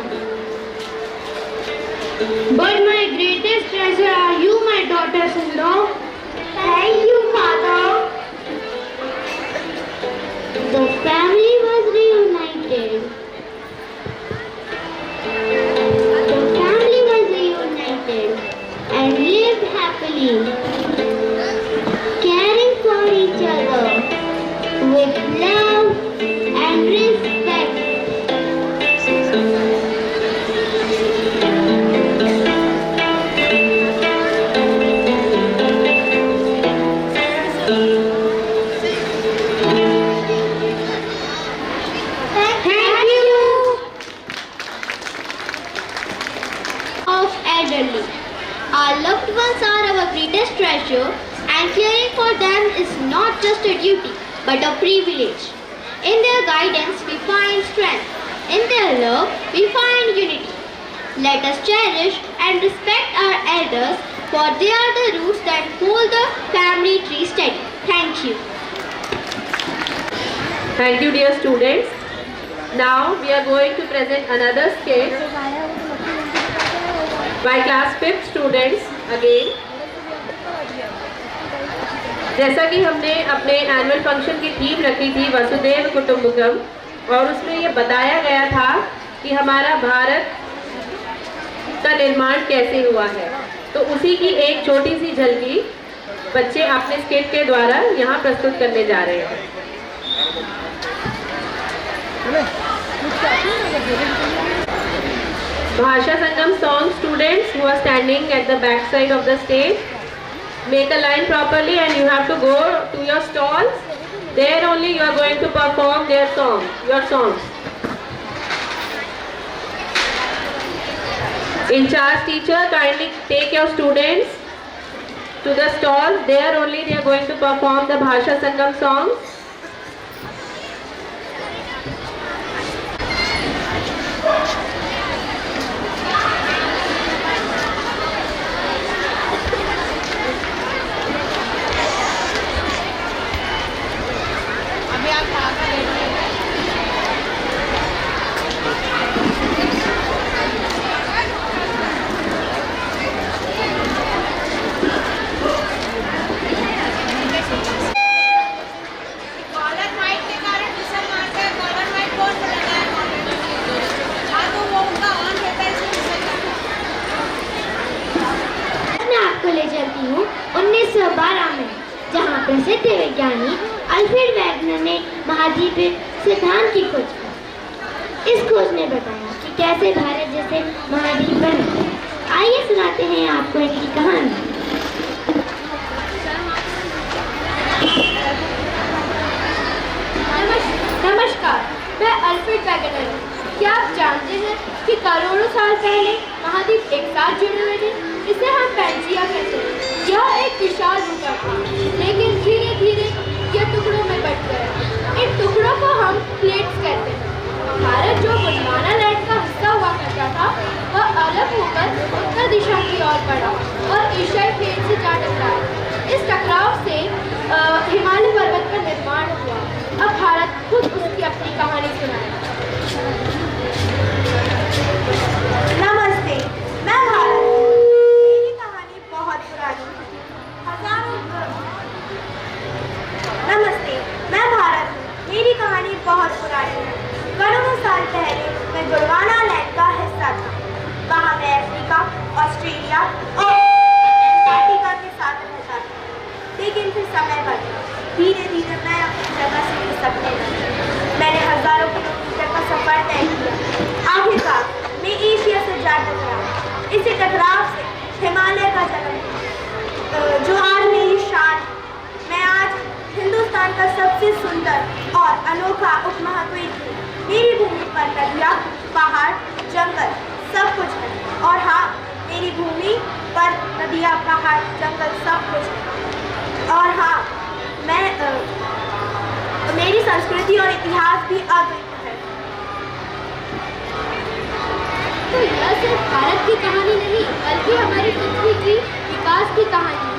But my greatest treasure are you, my daughters-in-law. family was reunited. The family was reunited and lived happily, caring for each other with love and respect. Thank you. Of elderly. Our loved ones are our greatest treasure, and caring for them is not just a duty but a privilege. In their guidance we find strength. In their love we find unity. Let us cherish and respect our elders, for they are the roots that hold the family tree steady. Thank you. Thank you, dear students. Now we are going to present another sketch by class 5th students again. जैसा कि हमने अपने एनुअल फंक्शन की थीम रखी थी वसुधैव कुटुंबकम, और उसमें ये बताया गया था कि हमारा भारत का निर्माण कैसे हुआ है, तो उसी की एक छोटी सी झलकी बच्चे अपने स्केट के द्वारा यहाँ प्रस्तुत करने जा रहे हैं। Bhasha Sangam song students who are standing at the back side of the stage, make a line properly and you have to go to your stalls. There only you are going to perform their song, your songs. In charge teacher, kindly take your students to the stalls. There only they are going to perform the Bhasha Sangam songs. ले चलती हूँ 1912 में, जहाँ प्रसिद्ध वैज्ञानिक अल्फ्रेड वैगनर ने महाद्वीपीय सिद्धांत की खोज की। इस खोज ने बताया कि कैसे भारत जैसे महाद्वीप बने। आइए सुनाते हैं आपको इनकी कहानी। नमस्कार, मैं अल्फ्रेड वैगनर हूँ। क्या आप जानते हैं कि करोड़ों साल पहले महाद्वीप एक साथ जुड़े हुए थे? इसे हम पैंजिया कहते हैं। यह एक विशाल भूखंड था, लेकिन धीरे धीरे यह टुकड़ों में बट गया। इन टुकड़ों को हम प्लेट्स कहते हैं। भारत जो गोंडवाना लैंड का हिस्सा हुआ करता था, वह अलग होकर उत्तर दिशा की ओर बढ़ा और एशियाई प्लेट से जा टकराया। इस टकराव से हिमालय पर्वत का निर्माण हुआ। अब भारत खुद उसकी अपनी कहानी सुनाए। नमस्ते, मैं भारत हूँ। मेरी कहानी बहुत पुरानी है। करोड़ों साल पहले मैं गोंडवाना लैंड का हिस्सा था। वहाँ मैं अफ्रीका, ऑस्ट्रेलिया और अंटार्कटिका के साथ रहता था। लेकिन फिर समय बदला। धीरे धीरे मैं अपनी जगह से खिसकने लगी। मैंने हजारों किलोमीटर का सफर तय किया। आखिरकार मैं एशिया से जा टकरा। इसी टकराव से हिमालय का जन्म हुआ, जो आज मेरी शान है। मैं आज हिंदुस्तान का सबसे सुंदर और अनोखा उपमहाद्वीप हूँ। मेरी भूमि पर नदियाँ, पहाड़, जंगल सब कुछ है। और हाँ, मेरी भूमि पर नदियाँ, पहाड़, जंगल सब कुछ है। और हाँ, मेरी संस्कृति और इतिहास भी अद्वितीय है। तो यह सिर्फ भारत की कहानी नहीं, बल्कि हमारी पृथ्वी की विकास की कहानी है।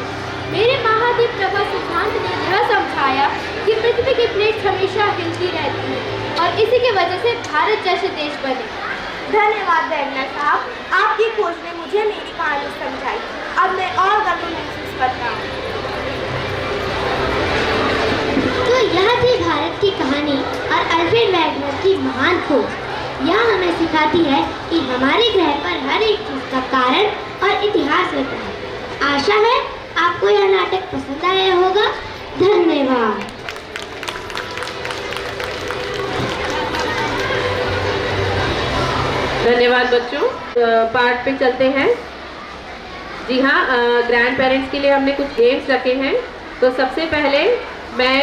मेरे महाद्वीप प्रभा सिद्धांत ने यह समझाया कि पृथ्वी की प्लेट हमेशा हिलती रहती है और इसी की वजह से भारत जैसे देश बने। धन्यवाद वैगनर साहब, आपकी खोज ने मुझे मेरी कहानी समझाई। अब मैं और गर्व महसूस करता हूँ। तो तो यह थी भारत की कहानी और अल्फ्रेड वैगनर की महान खोज। यह हमें सिखाती है कि हमारे ग्रह पर हर एक चीज का कारण और इतिहास होता है। आशा है आपको यह नाटक पसंद आया होगा। धन्यवाद। धन्यवाद बच्चों। पार्ट पे चलते हैं। जी हाँ, ग्रैंड पेरेंट्स के लिए हमने कुछ गेम्स रखे हैं। तो सबसे पहले मैं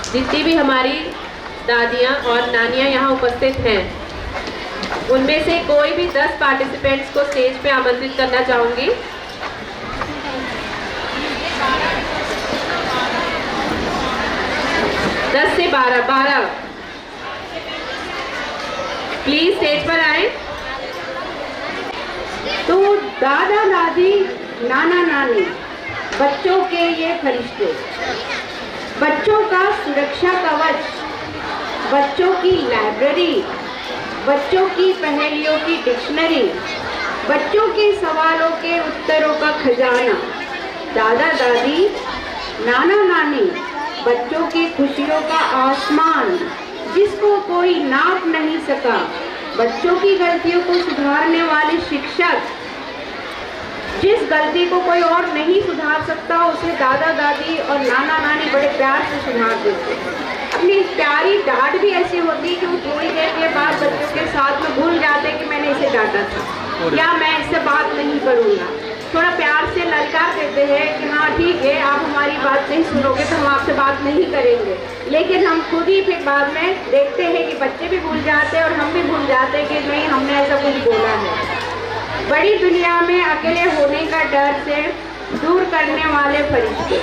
जितनी भी हमारी दादियाँ और नानियाँ यहाँ उपस्थित हैं उनमें से कोई भी 10 पार्टिसिपेंट्स को स्टेज पे आमंत्रित करना चाहूँगी। दस से 12 प्लीज स्टेज पर आए। तो दादा दादी, नाना नानी, बच्चों के ये फरिश्ते, बच्चों का सुरक्षा कवच, बच्चों की लाइब्रेरी, बच्चों की पहेलियों की डिक्शनरी, बच्चों के सवालों के उत्तरों का खजाना, दादा दादी, नाना नानी, बच्चों की खुशियों का आसमान जिसको कोई नाप नहीं सका, बच्चों की गलतियों को सुधारने वाले शिक्षक, जिस गलती को कोई और नहीं सुधार सकता उसे दादा दादी और नाना नानी बड़े प्यार से सुधार देते हैं। अपनी प्यारी डांट भी ऐसी होती कि वो थोड़ी देर के बाद बच्चों के साथ में भूल जाते कि मैंने इसे डांटा था या मैं इससे बात नहीं करूँगा। थोड़ा प्यार से ललकार देते हैं कि हाँ ठीक है, आप हमारी बात नहीं सुनोगे तो हम आपसे बात नहीं करेंगे। लेकिन हम खुद ही फिर बाद में देखते हैं कि बच्चे भी भूल जाते हैं और हम भी भूल जाते हैं कि नहीं, हमने ऐसा कुछ बोला है। बड़ी दुनिया में अकेले होने का डर से दूर करने वाले फरिश्ते।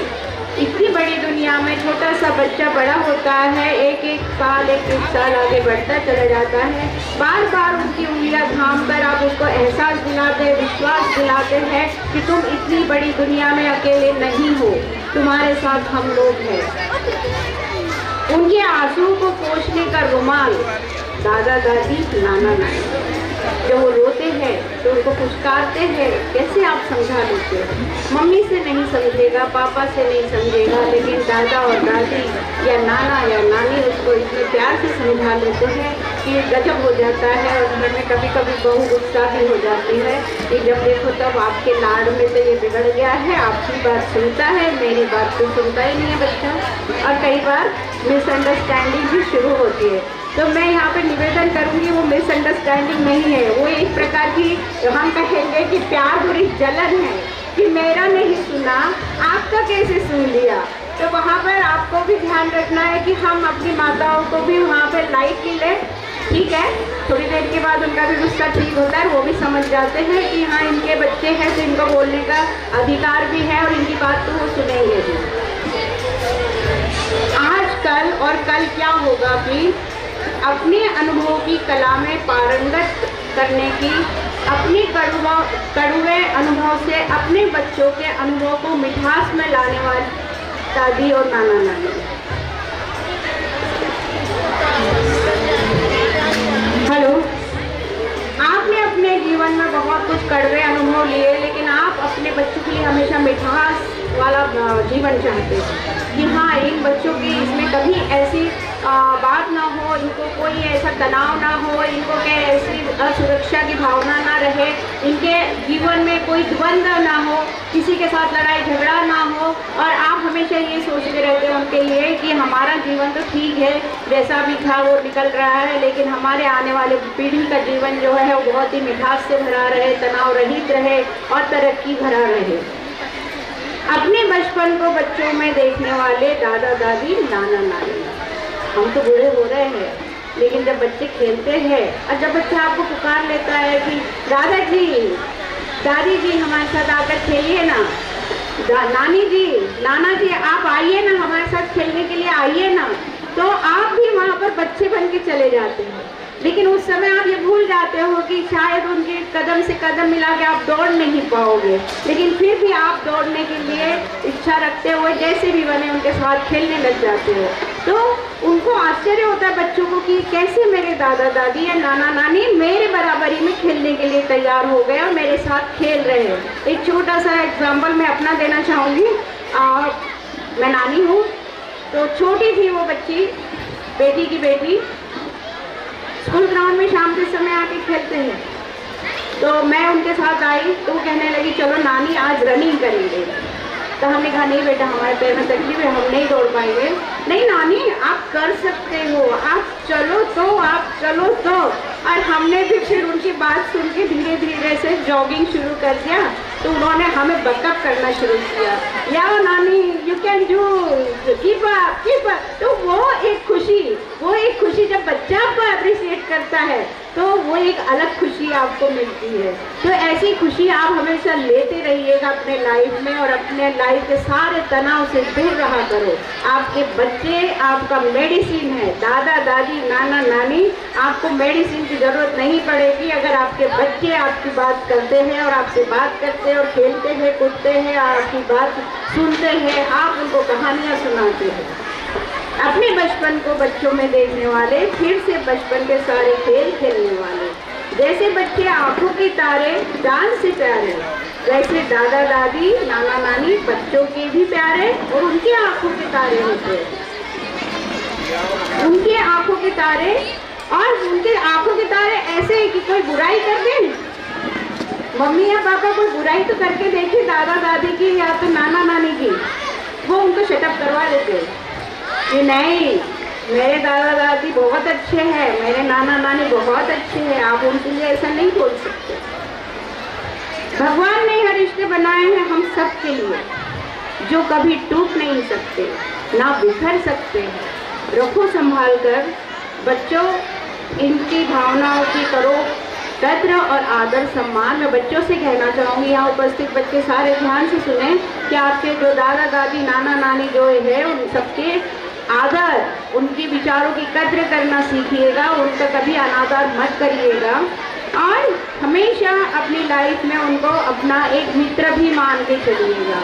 इतनी बड़ी दुनिया में छोटा सा बच्चा बड़ा होता है, एक एक साल आगे बढ़ता चला जाता है। बार बार उनकी उंगलियां थाम कर आप उसको एहसास दिलाते, विश्वास दिलाते हैं कि तुम इतनी बड़ी दुनिया में अकेले नहीं हो, तुम्हारे साथ हम लोग हैं। उनके आंसू को पोंछने का रुमाल दादा दादी, नाना नानी। जब वो रोते हैं तो उनको पुचकारते हैं, कैसे आप समझा लेते हो? मम्मी से नहीं समझेगा, पापा से नहीं समझेगा, लेकिन दादा और दादी या नाना या नानी उसको इतने प्यार से समझा लेते हैं कि गजब हो जाता है। और घर में कभी कभी बहू गुस्सा भी हो जाती है कि जब देखो तब आपके लाड़ में तो ये बिगड़ गया है, आपकी बात सुनता है, मेरी बात तो सुनता ही नहीं है बच्चा। और कई बार मिसअंडरस्टैंडिंग भी शुरू होती है। तो मैं यहाँ पे निवेदन करूँगी, वो मिसअंडरस्टैंडिंग नहीं है, वो एक प्रकार की हम कहेंगे कि प्यार बुरी जलन है कि मेरा नहीं सुना, आपका कैसे सुन लिया। तो वहाँ पर आपको भी ध्यान रखना है कि हम अपनी माताओं को भी वहाँ पर लाइट लें। ठीक है, थोड़ी देर के बाद उनका भी गुस्सा ठीक होता है, वो भी समझ जाते हैं कि हाँ इनके बच्चे हैं तो इनको बोलने का अधिकार भी है और इनकी बात तो वो सुनेंगे भी। आज कल और कल क्या होगा कि अपने अनुभव की कला में पारंगत करने की, अपने कड़वे अनुभव से अपने बच्चों के अनुभव को मिठास में लाने वाली दादी और नाना नानी। हेलो, आपने अपने जीवन में बहुत कुछ कड़वे अनुभव लिए, लेकिन आप अपने बच्चों के लिए हमेशा मिठास वाला जीवन चाहते हैं कि हाँ इन बच्चों की इसमें कभी ऐसी बात ना हो, इनको कोई ऐसा तनाव ना हो, इनको क्या ऐसी असुरक्षा की भावना ना रहे, इनके जीवन में कोई द्वंद्व ना हो, किसी के साथ लड़ाई झगड़ा ना हो। और आप हमेशा ये सोचते रहते हैं उनके लिए कि हमारा जीवन तो ठीक है, जैसा भी था वो निकल रहा है, लेकिन हमारे आने वाले पीढ़ी का जीवन जो है वो बहुत ही मिठास से भरा रहे, तनाव रहित रहे और तरक्की भरा रहे। अपने बचपन को बच्चों में देखने वाले दादा दादी, नाना नानी। हम तो बूढ़े हो रहे हैं, लेकिन जब बच्चे खेलते हैं और जब बच्चा आपको पुकार लेता है कि दादाजी, दादी जी हमारे साथ आकर खेलिए ना, नानी जी, नाना जी आप आइए ना हमारे साथ खेलने के लिए आइए ना, तो आप भी वहाँ पर बच्चे बन के चले जाते हैं। लेकिन उस समय आप ये भूल जाते हो कि शायद उनके कदम से कदम मिला के आप दौड़ नहीं पाओगे, लेकिन फिर भी आप दौड़ने के लिए इच्छा रखते हुए जैसे भी बने उनके साथ खेलने लग जाते हो। तो उनको आश्चर्य होता है बच्चों को कि कैसे मेरे दादा दादी या नाना नानी मेरे बराबरी में खेलने के लिए तैयार हो गए और मेरे साथ खेल रहे हैं। एक छोटा सा एग्जाम्पल मैं अपना देना चाहूँगी। मैं नानी हूँ, तो छोटी थी वो बच्ची, बेटी की बेटी, स्कूल ग्राउंड में शाम के समय आके खेलते हैं। तो मैं उनके साथ आई तो वो कहने लगी चलो नानी आज रनिंग करेंगे। तो हमने कहा नहीं बेटा, हमारे पैर में तकलीफ है, हम नहीं दौड़ पाएंगे। नहीं नानी आप कर सकते हो, आप चलो तो, आप चलो तो। और हमने भी फिर उनकी बात सुन के धीरे धीरे से जॉगिंग शुरू कर दिया। तो उन्होंने हमें बैकअप करना शुरू किया, या नानी you can do, keep up keep up. तो वो एक खुशी जब बच्चा आपको अप्रिशिएट करता है तो वो एक अलग खुशी आपको मिलती है। तो ऐसी खुशी आप हमेशा लेते रहिएगा अपने लाइफ में, और अपने लाइफ के सारे तनाव से दूर रहा करो। आपके बच्चे आपका मेडिसिन है, दादा दादी नाना नानी, आपको मेडिसिन की ज़रूरत नहीं पड़ेगी अगर आपके बच्चे आपकी बात करते हैं और आपसे बात करते हैं और खेलते हैं कूदते हैं, आपकी बात सुनते हैं, आप उनको कहानियाँ सुनाते हैं। अपने बचपन को बच्चों में देखने वाले फिर से बचपन के सारे खेल खेलने वाले। जैसे बच्चे आंखों के तारे चांद से प्यारे, वैसे दादा दादी नाना नानी बच्चों के भी प्यारे और उनके आंखों के तारे होते हैं। उनके आंखों के तारे, और उनके आंखों के तारे ऐसे कि कोई बुराई कर दे, मम्मी या पापा कोई बुराई तो करके देखे दादा दादी की या तो नाना नानी की, वो उनको शटअप करवा देते कि नहीं मेरे दादा दादी बहुत अच्छे हैं, मेरे नाना नानी बहुत अच्छे हैं, आप उनके लिए ऐसा नहीं बोल सकते। भगवान ने हर रिश्ते बनाए हैं हम सब के लिए, जो कभी टूट नहीं सकते ना बिखर सकते हैं। रखो संभाल कर बच्चों, इनकी भावनाओं की करो कद्र और आदर सम्मान। मैं बच्चों से कहना चाहूँगी, यहाँ उपस्थित बच्चे सारे ध्यान से सुने कि आपके जो दादा दादी नाना नानी जो है उन सबके आदर, उनके विचारों की कद्र करना सीखिएगा, उनका कभी अनादर मत करिएगा। और हमेशा अपनी लाइफ में उनको अपना एक मित्र भी मान के चलिएगा।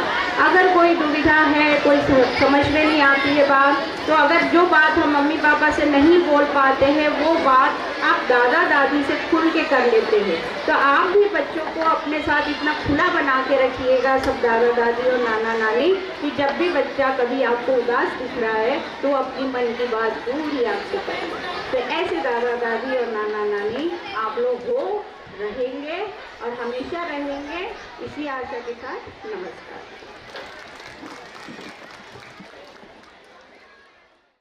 अगर कोई दुविधा है, कोई समझ में नहीं आती है बात, तो अगर जो बात हम मम्मी पापा से नहीं बोल पाते हैं वो बात आप दादा दादी से खुल के कर लेते हैं। तो आप भी बच्चों को अपने साथ इतना खुला बना के रखिएगा, सब दादा दादी और नाना नानी, कि जब भी बच्चा कभी आपको उदास दिख रहा है तो अपनी मन की बात पूरी आपसे करें। तो ऐसे दादा दादी और नाना नानी आप लोग हो, रहेंगे और हमेशा रहेंगे, इसी आशा के साथ नमस्कार।